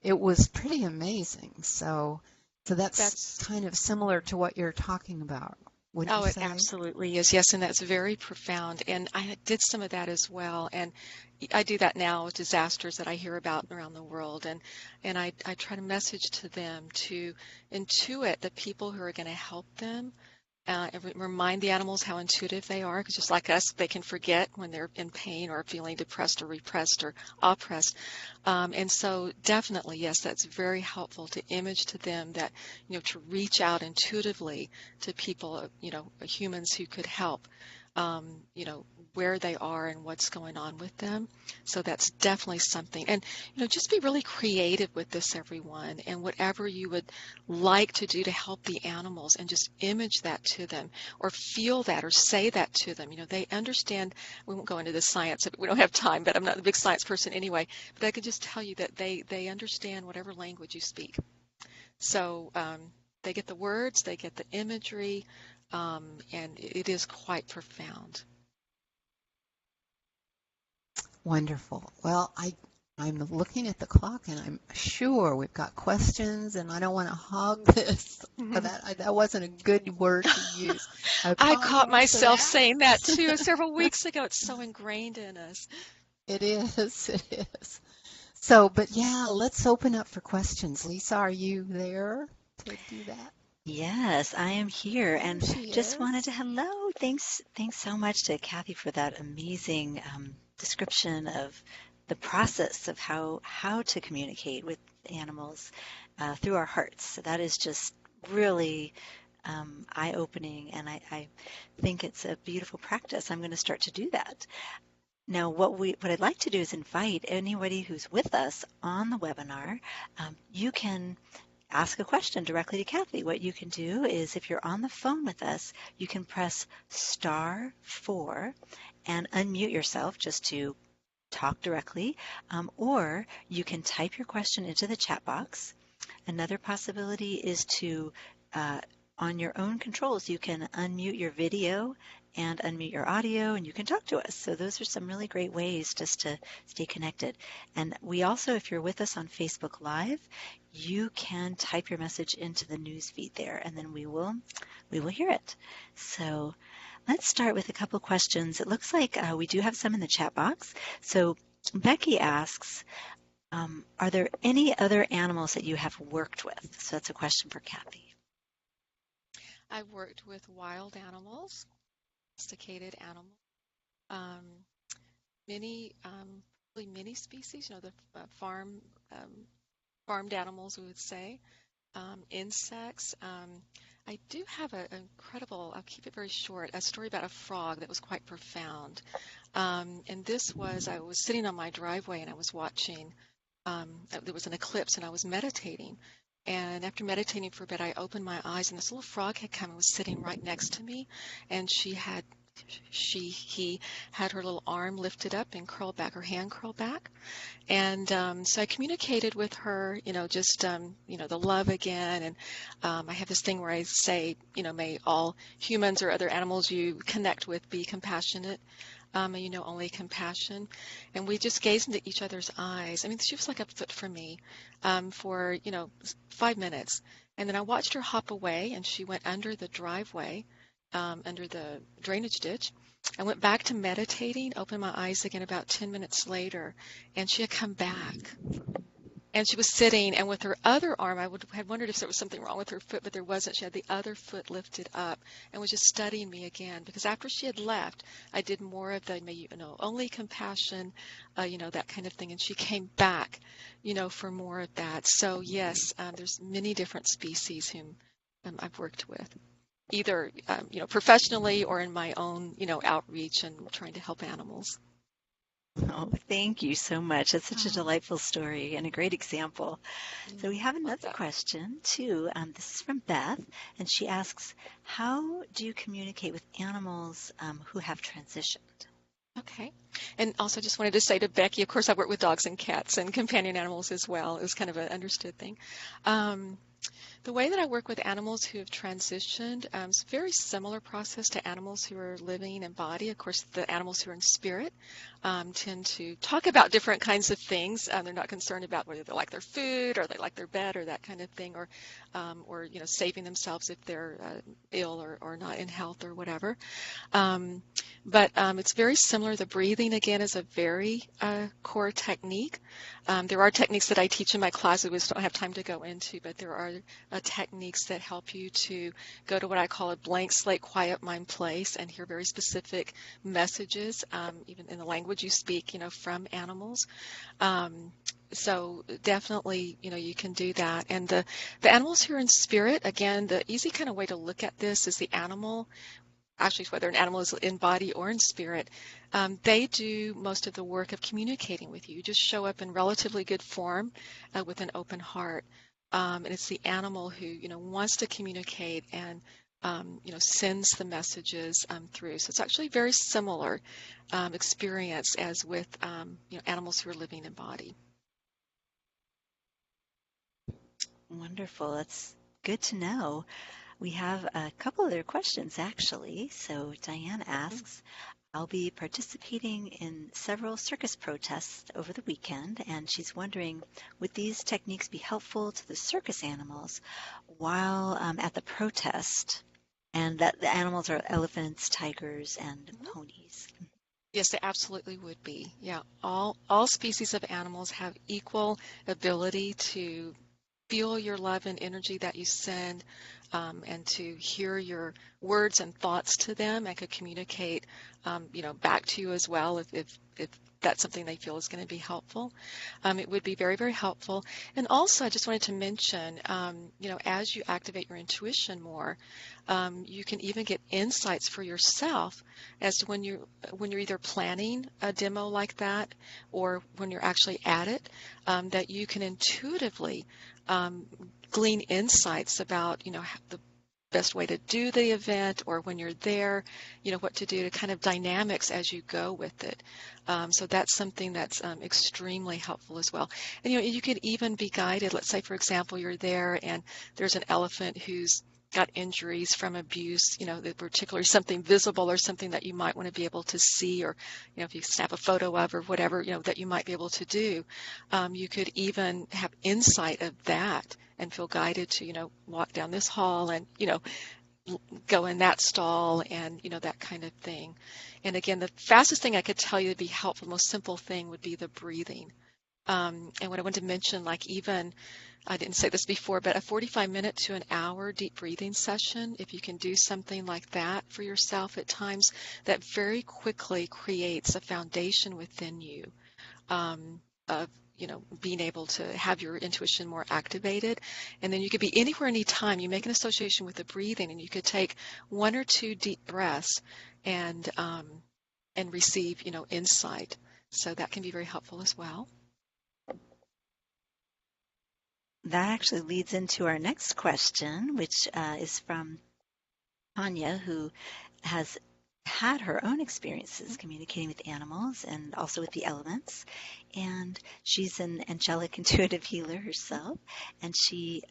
It was pretty amazing. So that's That's kind of similar to what you're talking about, wouldn't you Oh, it say? absolutely is. Yes, and that's very profound. And I did some of that as well. And I do that now with disasters that I hear about around the world. And I try to message to them to intuit the people who are going to help them. And remind the animals how intuitive they are, because just like us, they can forget when they're in pain or feeling depressed or repressed or oppressed. And so definitely, yes, that's very helpful to image to them that, to reach out intuitively to people, humans who could help, where they are and what's going on with them. So that's definitely something. And, just be really creative with this, everyone, and whatever you would like to do to help the animals, and just image that to them or feel that or say that to them. They understand. We won't go into the science. We don't have time, but I'm not a big science person anyway. But I could just tell you that they understand whatever language you speak. So they get the words, they get the imagery, and it is quite profound. Wonderful. Well, I'm looking at the clock, and I'm sure we've got questions, and I don't want to hog this. That wasn't a good word to use. I I caught apologize for myself that. saying that too several weeks ago. It's so ingrained in us. It is. It is. So, but yeah, let's open up for questions. Lisa, are you there to do that? Yes, I am here There and she just wanted is. to hello. Thanks so much to Kathy for that amazing description of the process of how to communicate with animals through our hearts. So that is just really eye-opening, and I think it's a beautiful practice. I'm going to start to do that. Now, what I'd like to do is invite anybody who's with us on the webinar. You can ask a question directly to Kathy. What you can do is, if you're on the phone with us, you can press *4 and unmute yourself just to talk directly, or you can type your question into the chat box. Another possibility is to, on your own controls, you can unmute your video and unmute your audio, and you can talk to us. So those are some really great ways just to stay connected. And we also, if you're with us on Facebook Live, you can type your message into the news feed there, and then we will hear it. So let's start with a couple questions. It looks like we do have some in the chat box. So Becky asks, are there any other animals that you have worked with? So that's a question for Kathy. I've worked with wild animals, domesticated animals, um, many, probably many species, the farmed animals, we would say, insects. I do have an incredible, I'll keep it very short, a story about a frog that was quite profound. And this was, I was sitting on my driveway and I was watching, there was an eclipse and I was meditating. And after meditating for a bit, I opened my eyes and this little frog had come and was sitting right next to me. And he had her little arm lifted up and curled back, her hand curled back. And so I communicated with her, the love again. And I have this thing where I say, may all humans or other animals you connect with be compassionate. And only compassion. And we just gazed into each other's eyes. I mean, she was like a foot from me for, 5 minutes. And then I watched her hop away, and she went under the driveway, under the drainage ditch. I went back to meditating, opened my eyes again about 10 minutes later, and she had come back. And she was sitting, and with her other arm, had wondered if there was something wrong with her foot, but there wasn't. She had the other foot lifted up and was just studying me again. Because after she had left, I did more of the, only compassion, that kind of thing. And she came back, for more of that. So yes, there's many different species whom I've worked with, either, professionally or in my own, outreach and trying to help animals. Oh, thank you so much. That's such a Oh, delightful story and a great example. So we have love another that. question too. This is from Beth, and she asks, how do you communicate with animals who have transitioned? Okay. And also just wanted to say to Becky, of course, I work with dogs and cats and companion animals as well. It was kind of an understood thing. Um, The way that I work with animals who have transitioned is a very similar process to animals who are living in body. Of course, the animals who are in spirit tend to talk about different kinds of things. They're not concerned about whether they like their food or they like their bed or that kind of thing, or saving themselves if they're ill or not in health or whatever. But it's very similar. The breathing, again, is a very core technique. There are techniques that I teach in my class that we just don't have time to go into, but there are techniques that help you to go to what I call a blank slate, quiet mind place and hear very specific messages, even in the language you speak, from animals. So definitely, you can do that. And the animals who are in spirit, again, the easy kind of way to look at this is the animal, actually whether an animal is in body or in spirit, they do most of the work of communicating with you. You just show up in relatively good form with an open heart. And it's the animal who, wants to communicate and, sends the messages through. So it's actually very similar experience as with, animals who are living in body. Wonderful. That's good to know. We have a couple other questions actually. So Diane asks, I'll be participating in several circus protests over the weekend, and she's wondering, would these techniques be helpful to the circus animals while at the protest? And that the animals are elephants, tigers, and ponies. Yes, they absolutely would be. Yeah, all species of animals have equal ability to feel your love and energy that you send, and to hear your words and thoughts to them and could communicate, back to you as well if that's something they feel is going to be helpful. It would be very, very helpful. And also, I just wanted to mention, as you activate your intuition more, you can even get insights for yourself as to when you're either planning a demo like that or when you're actually at it, that you can intuitively glean insights about, the best way to do the event, or when you're there, what to do, to kind of dynamics as you go with it. So that's something that's extremely helpful as well. And, you could even be guided. Let's say, for example, you're there and there's an elephant who's got injuries from abuse, particularly something visible or something that you might want to be able to see, or, if you snap a photo of or whatever, that you might be able to do. You could even have insight of that and feel guided to, walk down this hall and, go in that stall and, that kind of thing. And again, the fastest thing I could tell you to be helpful, most simple thing would be the breathing. And what I wanted to mention, like even, I didn't say this before, but a 45-minute to an hour deep breathing session, if you can do something like that for yourself at times, that very quickly creates a foundation within you of, being able to have your intuition more activated. And then you could be anywhere, anytime. You make an association with the breathing, and you could take 1 or 2 deep breaths and receive, insight. So that can be very helpful as well. That actually leads into our next question, which is from Tanya, who has had her own experiences communicating with animals and also with the elements. And she's an angelic intuitive healer herself. And she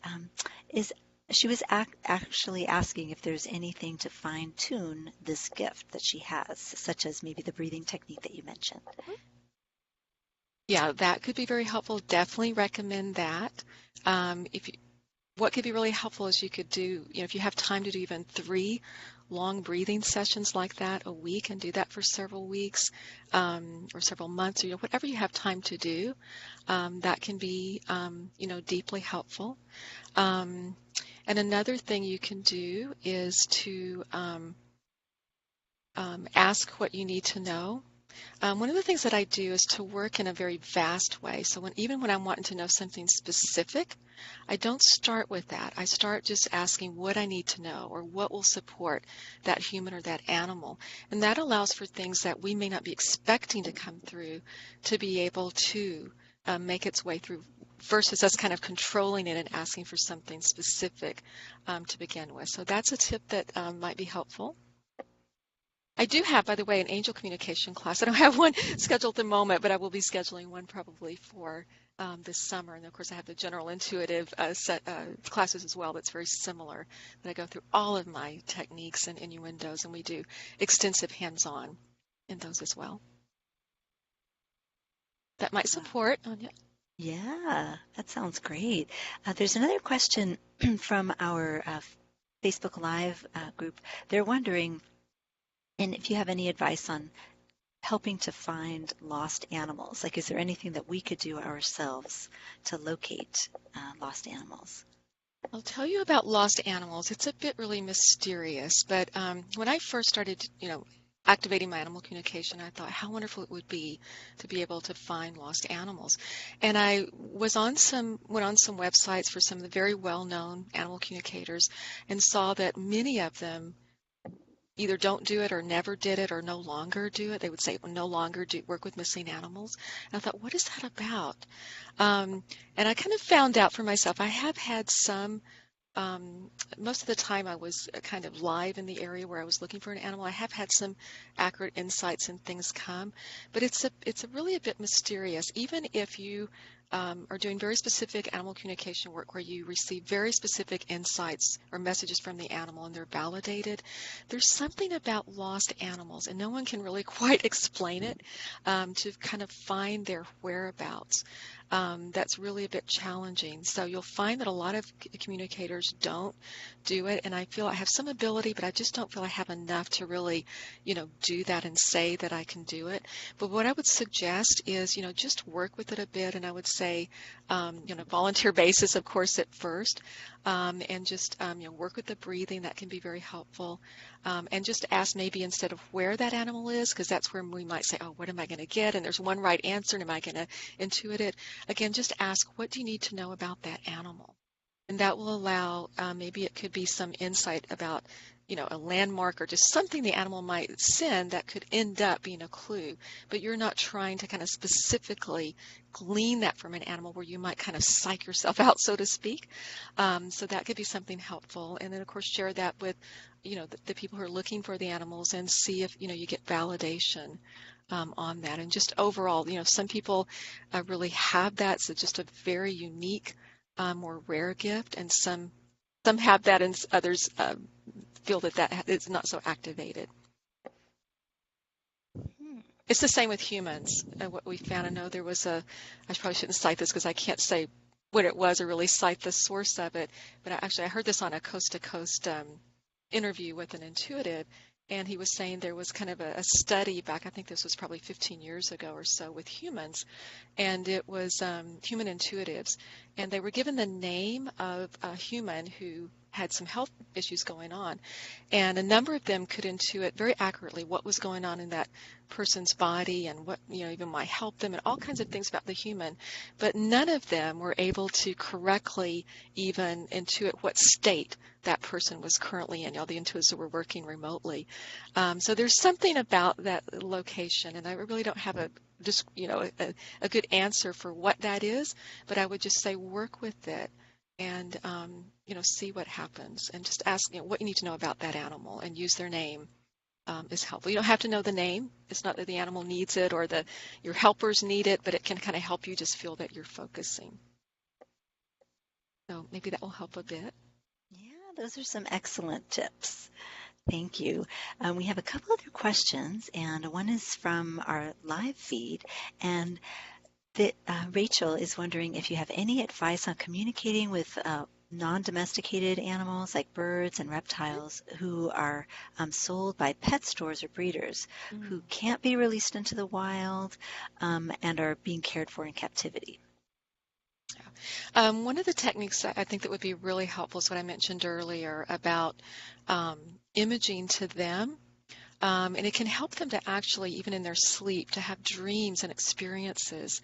was actually asking if there's anything to fine tune this gift that she has, such as maybe the breathing technique that you mentioned. Yeah, that could be very helpful. Definitely recommend that. What could be really helpful is you could do, if you have time to do even 3 long breathing sessions like that a week and do that for several weeks or several months, or whatever you have time to do, that can be deeply helpful. And another thing you can do is to ask what you need to know. One of the things that I do is to work in a very vast way. So even when I'm wanting to know something specific, I don't start with that. I start just asking what I need to know or what will support that human or that animal. And that allows for things that we may not be expecting to come through to be able to make its way through, versus us kind of controlling it and asking for something specific to begin with. So that's a tip that might be helpful. I do have, by the way, an angel communication class. I don't have one scheduled at the moment, but I will be scheduling one probably for this summer. And of course, I have the general intuitive classes as well that's very similar, that I go through all of my techniques and innuendos, and we do extensive hands-on in those as well. That might support, Anya. Yeah, that sounds great. There's another question from our Facebook Live group. They're wondering, and if you have any advice on helping to find lost animals, like is there anything that we could do ourselves to locate lost animals? I'll tell you about lost animals. It's a bit really mysterious, but when I first started, activating my animal communication, I thought how wonderful it would be to be able to find lost animals. And I went on some websites for some of the very well-known animal communicators and saw that many of them either don't do it or never did it or no longer do it. They would say no longer work with missing animals. And I thought, what is that about? And I kind of found out for myself. I have had some, most of the time I was kind of live in the area where I was looking for an animal. I have had some accurate insights and things come, but it's really a bit mysterious. Even if you are doing very specific animal communication work where you receive very specific insights or messages from the animal and they're validated, there's something about lost animals, and no one can really quite explain it, to kind of find their whereabouts. That's really a bit challenging. So you'll find that a lot of communicators don't do it, and I feel I have some ability, but I just don't feel I have enough to really, do that and say that I can do it. But what I would suggest is, just work with it a bit, and I would say, volunteer basis, of course, at first, and just, work with the breathing. That can be very helpful. And just ask maybe instead of where that animal is, because that's where we might say, oh, what am I going to get? And there's one right answer, and am I going to intuit it? Again, just ask, what do you need to know about that animal? And that will allow, maybe it could be some insight about, a landmark or just something the animal might send that could end up being a clue. But you're not trying to kind of specifically glean that from an animal where you might kind of psych yourself out, so to speak. So that could be something helpful. And then, of course, share that with, the people who are looking for the animals and see if, you get validation on that. And just overall, some people really have that. So just a very unique, more rare gift, and some have that, and others feel that is not so activated. It's the same with humans. What we found, I know there was I probably shouldn't cite this because I can't say what it was or really cite the source of it, but I heard this on a coast-to-coast interview with an intuitive, and he was saying there was kind of a study back, I think this was probably 15 years ago or so, with humans, and it was human intuitives, and they were given the name of a human who had some health issues going on, and a number of them could intuit very accurately what was going on in that person's body and what even might help them and all kinds of things about the human, but none of them were able to correctly even intuit what state that person was currently in. The intuitives were working remotely, so there's something about that location, and I really don't have a good answer for what that is, but I would just say work with it and see what happens, and just ask what you need to know about that animal and use their name is helpful. You don't have to know the name. It's not that the animal needs it or your helpers need it, but it can kind of help you just feel that you're focusing. So maybe that will help a bit. Yeah, those are some excellent tips. Thank you. We have a couple other questions, and one is from our live feed, and Rachel is wondering if you have any advice on communicating with non-domesticated animals like birds and reptiles who are sold by pet stores or breeders Mm. who can't be released into the wild and are being cared for in captivity. One of the techniques that I think that would be really helpful is what I mentioned earlier about imaging to them. And it can help them to actually, even in their sleep, to have dreams and experiences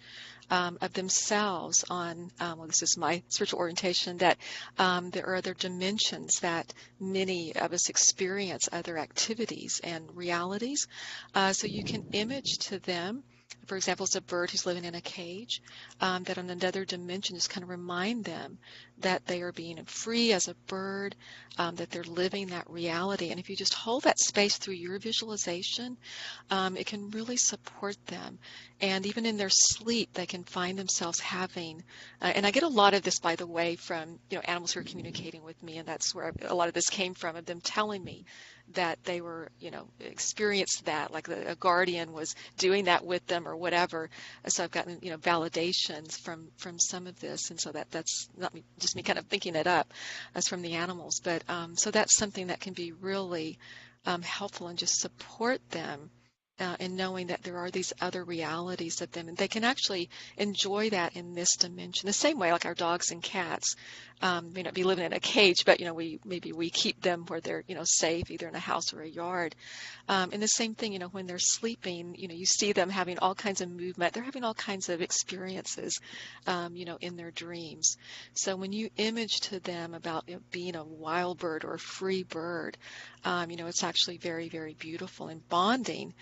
of themselves on, well, this is my spiritual orientation, that there are other dimensions that many of us experience, other activities and realities. So you can image to them, for example, it's a bird who's living in a cage, that on another dimension just kind of remind them that they are being free as a bird, that they're living that reality. And if you just hold that space through your visualization, it can really support them. And even in their sleep, they can find themselves having, and I get a lot of this, by the way, from animals who are communicating with me, and that's where a lot of this came from, of them telling me that they were, experienced that, like a guardian was doing that with them or whatever. So I've gotten, validations from some of this, and so that's not just me kind of thinking it up as from the animals, but so that's something that can be really helpful and just support them in knowing that there are these other realities of them, and they can actually enjoy that in this dimension. The same way, like our dogs and cats may not be living in a cage, but we keep them where they're safe, either in a house or a yard. And the same thing, when they're sleeping, you see them having all kinds of movement. They're having all kinds of experiences, in their dreams. So when you image to them about being a wild bird or a free bird, it's actually very, very beautiful and bonding,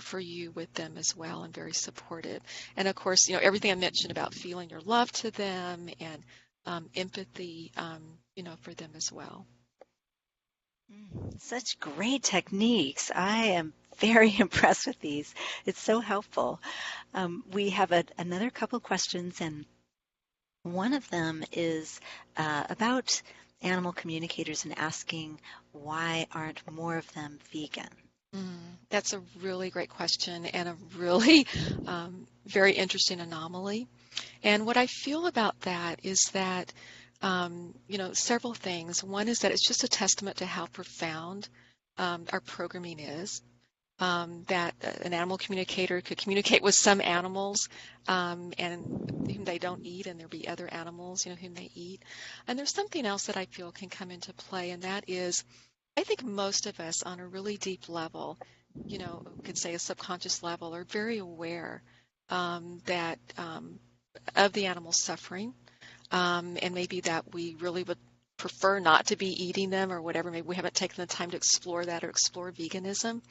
for you with them as well, and very supportive. And of course, everything I mentioned about feeling your love to them and empathy, for them as well. Such great techniques. I am very impressed with these. It's so helpful. We have another couple questions, and one of them is about animal communicators and asking why aren't more of them vegan? That's a really great question and a really very interesting anomaly. And what I feel about that is that, several things. One is that it's just a testament to how profound our programming is. That an animal communicator could communicate with some animals and whom they don't eat, and there'll be other animals, whom they eat. And there's something else that I feel can come into play, and that is, I think most of us on a really deep level, could say a subconscious level, are very aware that of the animal's suffering, and maybe that we really would prefer not to be eating them or whatever. Maybe we haven't taken the time to explore that or explore veganism.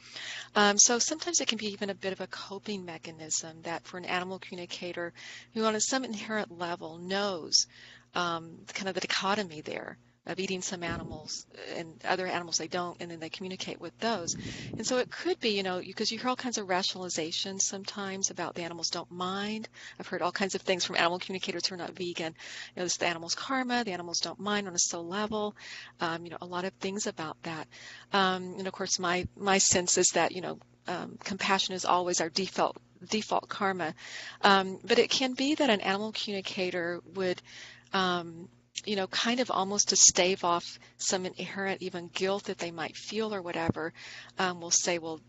So sometimes it can be even a bit of a coping mechanism that for an animal communicator who on some inherent level knows kind of the dichotomy there of eating some animals and other animals they don't, and then they communicate with those. And so it could be, because you hear all kinds of rationalizations sometimes about the animals don't mind. I've heard all kinds of things from animal communicators who are not vegan. It's the animal's karma, the animals don't mind on a soul level, a lot of things about that. And of course, my sense is that, compassion is always our default karma. But it can be that an animal communicator would kind of almost to stave off some inherent even guilt that they might feel or whatever, will say, well,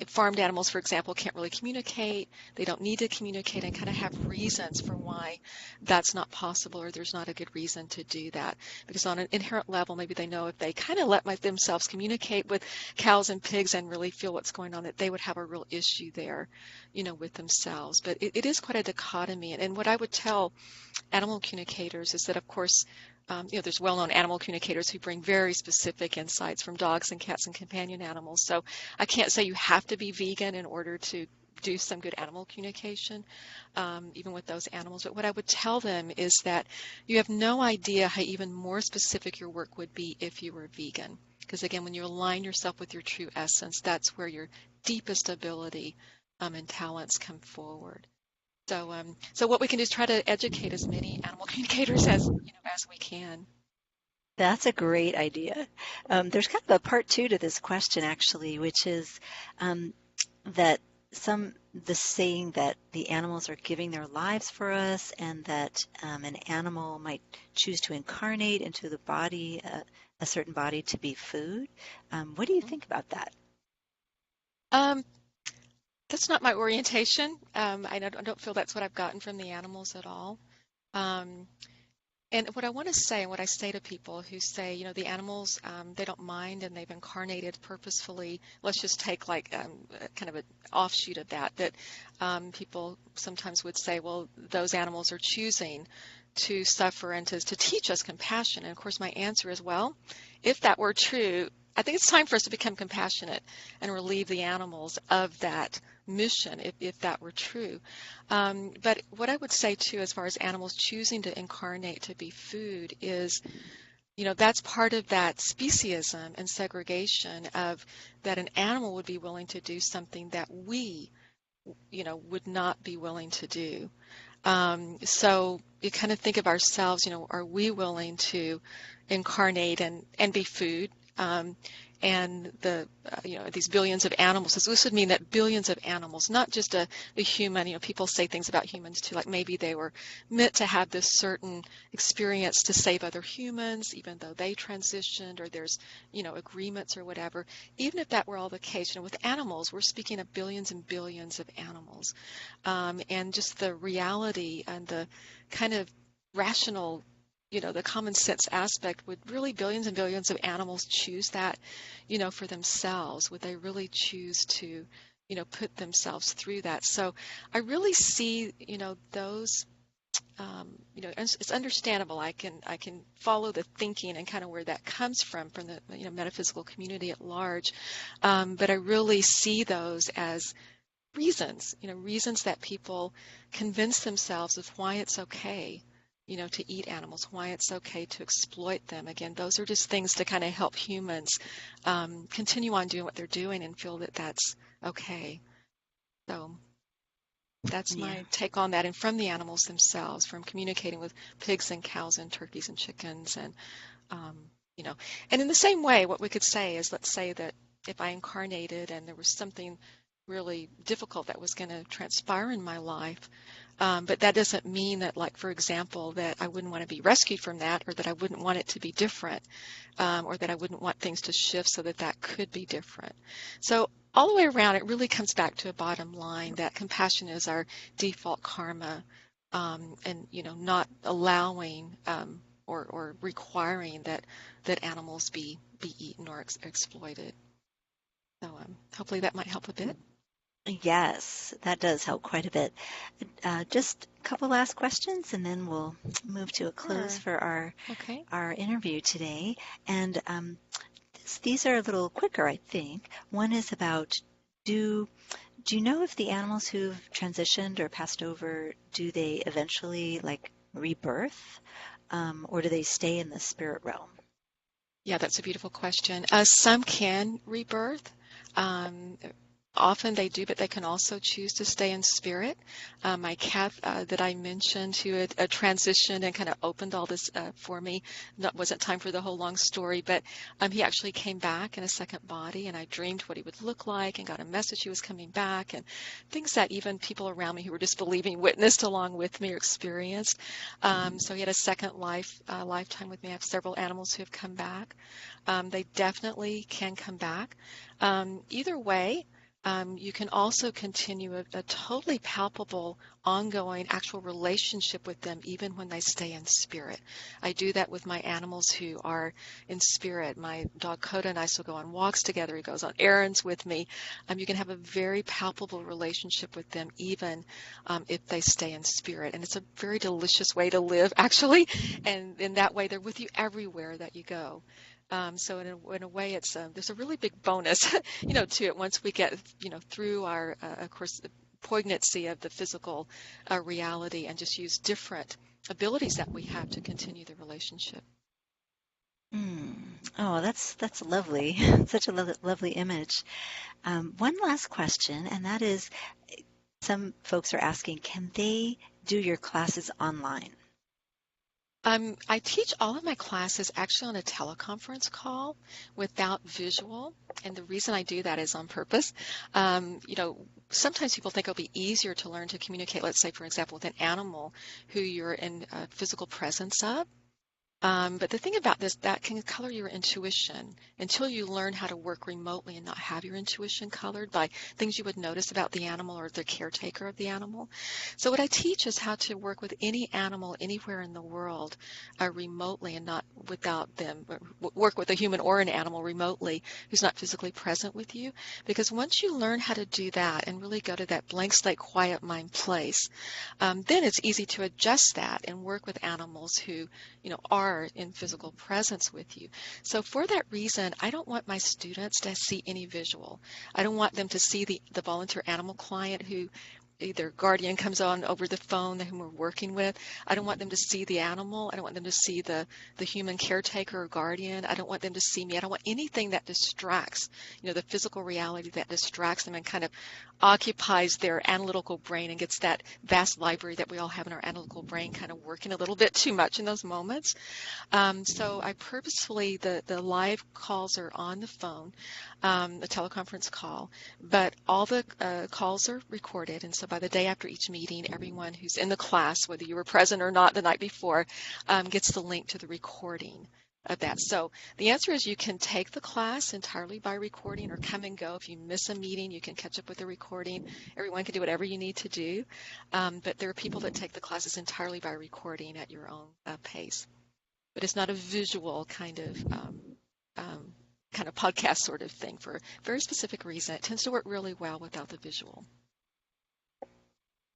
if farmed animals, for example, can't really communicate, they don't need to communicate, and kind of have reasons for why that's not possible, or there's not a good reason to do that. Because on an inherent level, maybe they know if they kind of let themselves communicate with cows and pigs and really feel what's going on, that they would have a real issue there, with themselves. But it is quite a dichotomy. And what I would tell animal communicators is that, of course, there's well-known animal communicators who bring very specific insights from dogs and cats and companion animals. So I can't say you have to be vegan in order to do some good animal communication, even with those animals. But what I would tell them is that you have no idea how even more specific your work would be if you were vegan. Because again, when you align yourself with your true essence, that's where your deepest ability and talents come forward. So what we can do is try to educate as many animal communicators as we can. That's a great idea. There's kind of a part two to this question, actually, which is that some the saying that the animals are giving their lives for us, and that an animal might choose to incarnate into the body, a certain body, to be food. What do you think about that? Um, that's not my orientation. I don't feel that's what I've gotten from the animals at all. Um, And what I want to say, and what I say to people who say, the animals, they don't mind and they've incarnated purposefully. Let's just take like kind of an offshoot of that people sometimes would say, well, those animals are choosing to suffer and to teach us compassion. And of course, my answer is, well, if that were true, I think it's time for us to become compassionate and relieve the animals of that mission, if that were true. But what I would say too, as far as animals choosing to incarnate to be food, is, that's part of that speciesism and segregation of that an animal would be willing to do something that we, would not be willing to do. So you kind of think of ourselves, are we willing to incarnate and be food? And these billions of animals. So this would mean that billions of animals, not just a human. People say things about humans too, like maybe they were meant to have this certain experience to save other humans, even though they transitioned, or there's agreements or whatever. Even if that were all the case, with animals, we're speaking of billions and billions of animals, and just the reality and the kind of rational, the common sense aspect. Would really billions and billions of animals choose that, for themselves? Would they really choose to, put themselves through that? So I really see, those, it's understandable. I can follow the thinking and kind of where that comes from the, metaphysical community at large. But I really see those as reasons that people convince themselves of why it's okay, to eat animals, why it's okay to exploit them. Again, those are just things to kind of help humans continue on doing what they're doing and feel that that's okay. So that's Yeah. my take on that. And from the animals themselves, from communicating with pigs and cows and turkeys and chickens, and and in the same way, what we could say is, let's say that if I incarnated and there was something really difficult that was going to transpire in my life, but that doesn't mean that, like, for example, that I wouldn't want to be rescued from that, or that I wouldn't want it to be different, or that I wouldn't want things to shift so that that could be different. So all the way around, it really comes back to a bottom line that compassion is our default karma, and not allowing or requiring that animals be eaten or exploited. So hopefully that might help a bit. Yes, that does help quite a bit. Just a couple last questions, and then we'll move to a close Sure. for Okay. our interview today. And these are a little quicker, I think. One is about, do you know if the animals who've transitioned or passed over, do they eventually like rebirth, or do they stay in the spirit realm? Yeah, that's a beautiful question. Some can rebirth. Um, Often they do, but they can also choose to stay in spirit. My cat that I mentioned, who had transitioned and kind of opened all this for me, wasn't time for the whole long story, but he actually came back in a second body, and I dreamed what he would look like and got a message he was coming back, and things that even people around me who were disbelieving witnessed along with me or experienced. So he had a second lifetime with me. I have several animals who have come back. They definitely can come back. Either way, you can also continue a totally palpable, ongoing, actual relationship with them even when they stay in spirit. I do that with my animals who are in spirit. My dog Coda and I still go on walks together. He goes on errands with me. You can have a very palpable relationship with them even if they stay in spirit. And it's a very delicious way to live, actually. And in that way, they're with you everywhere that you go. So in a way, it's there's a really big bonus, to it once we get, through our, of course, the poignancy of the physical reality, and just use different abilities that we have to continue the relationship. Mm. Oh, that's lovely. Such a lovely image. One last question, and that is, some folks are asking, can they do your classes online? I teach all of my classes actually on a teleconference call without visual, and the reason I do that is on purpose. Sometimes people think it'll be easier to learn to communicate, let's say, for example, with an animal who you're in physical presence of. But the thing about this, that can color your intuition until you learn how to work remotely and not have your intuition colored by things you would notice about the animal or the caretaker of the animal. So what I teach is how to work with any animal anywhere in the world remotely and not without them, work with a human or an animal remotely who's not physically present with you. Because once you learn how to do that and really go to that blank slate, quiet mind place, then it's easy to adjust that and work with animals who are in physical presence with you. So for that reason, I don't want my students to see any visual. I don't want them to see the volunteer animal client who their guardian comes on over the phone whom we're working with. I don't want them to see the animal. I don't want them to see the human caretaker or guardian. I don't want them to see me. I don't want anything that distracts, the physical reality that distracts them and kind of occupies their analytical brain and gets that vast library that we all have in our analytical brain kind of working a little bit too much in those moments. So I purposefully, the live calls are on the phone, the teleconference call, but all the calls are recorded. And so by the day after each meeting, everyone who's in the class, whether you were present or not the night before, gets the link to the recording of that. So the answer is you can take the class entirely by recording or come and go. If you miss a meeting, you can catch up with the recording. Everyone can do whatever you need to do. But there are people that take the classes entirely by recording at your own pace. But it's not a visual kind of podcast sort of thing for a very specific reason. It tends to work really well without the visual.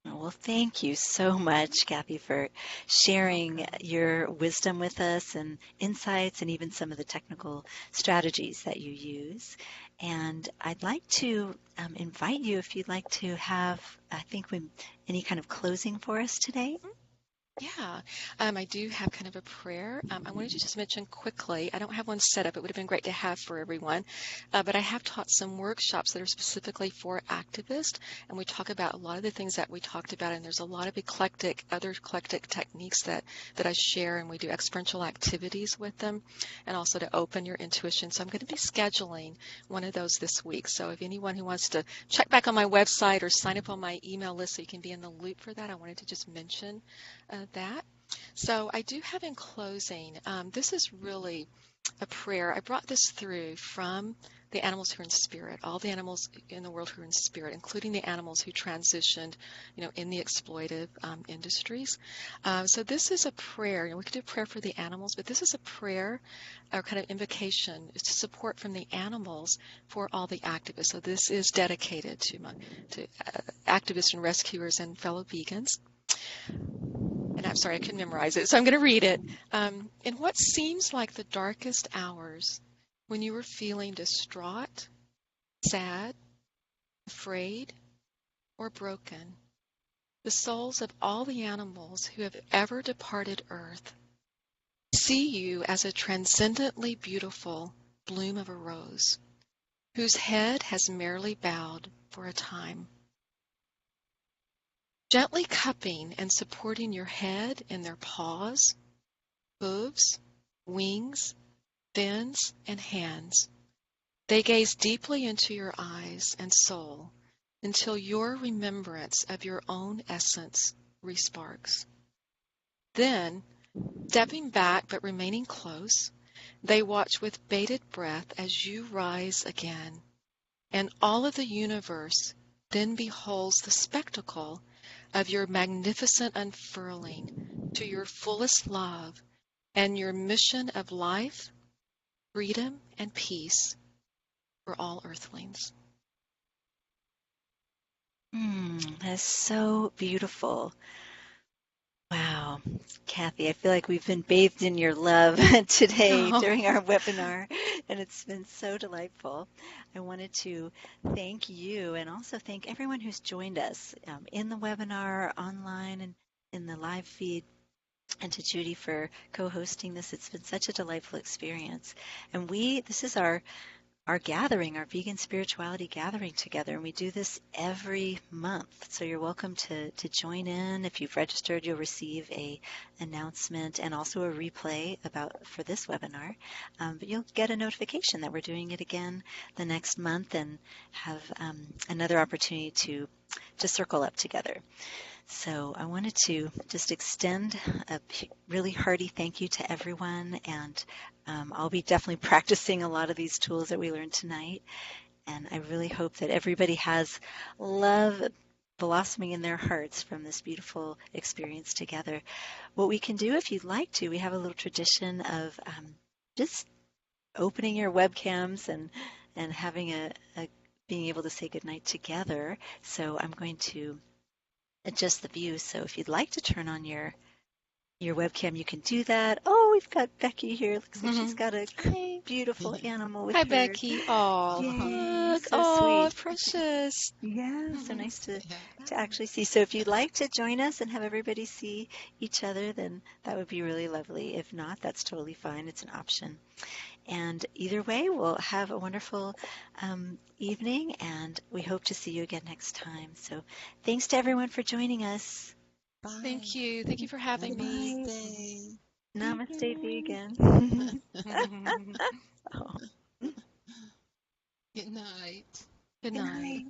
Well, thank you so much, Kathy, for sharing your wisdom with us and insights and even some of the technical strategies that you use. And I'd like to invite you if you'd like to have, any kind of closing for us today. Yeah, I do have kind of a prayer. I wanted to just mention quickly, I don't have one set up. It would have been great to have for everyone, but I have taught some workshops that are specifically for activists, and we talk about a lot of the things that we talked about, and there's a lot of other eclectic techniques that I share, and we do experiential activities with them, and also to open your intuition. So I'm going to be scheduling one of those this week. So if anyone who wants to check back on my website or sign up on my email list so you can be in the loop for that, I wanted to just mention that. So I do have in closing, this is really a prayer. I brought this through from the animals who are in spirit, all the animals in the world who are in spirit, including the animals who transitioned, in the exploitive industries. So this is a prayer. We could do a prayer for the animals, but this is a prayer or kind of invocation to support from the animals for all the activists. So this is dedicated to activists and rescuers and fellow vegans. And I'm sorry, I couldn't memorize it, so I'm going to read it. In what seems like the darkest hours, when you were feeling distraught, sad, afraid, or broken, the souls of all the animals who have ever departed Earth see you as a transcendently beautiful bloom of a rose, whose head has merely bowed for a time. Gently cupping and supporting your head in their paws, hooves, wings, fins, and hands, they gaze deeply into your eyes and soul until your remembrance of your own essence resparks. Then, stepping back but remaining close, they watch with bated breath as you rise again, and all of the universe then beholds the spectacle of your magnificent unfurling to your fullest love and your mission of life, freedom, and peace for all earthlings. That's so beautiful. Wow, Kathy, I feel like we've been bathed in your love today during our webinar, and it's been so delightful. I wanted to thank you and also thank everyone who's joined us in the webinar, online, and in the live feed, and to Judy for co-hosting this. It's been such a delightful experience. And this is our our gathering, our vegan spirituality gathering together. And we do this every month. So you're welcome to join in. If you've registered, you'll receive a announcement and also a replay for this webinar. But you'll get a notification that we're doing it again the next month and have another opportunity to circle up together. So I wanted to just extend a really hearty thank you to everyone, and I'll be definitely practicing a lot of these tools that we learned tonight, and I really hope that everybody has love blossoming in their hearts from this beautiful experience together. What we can do, if you'd like to, we have a little tradition of just opening your webcams and having being able to say goodnight together. So I'm going to adjust the view. So if you'd like to turn on your webcam, you can do that. Oh, we've got Becky here. Looks like she's got a beautiful animal with Hi, her. Becky. Oh, Yay, look. so Oh, sweet. precious. Yeah, so nice to actually see. So if you'd like to join us and have everybody see each other, then that would be really lovely. If not, that's totally fine. It's an option. And either way, we'll have a wonderful evening, and we hope to see you again next time. So thanks to everyone for joining us. Bye. Thank you. Thank you for having me. Namaste, vegan. Oh. Good night. Good night.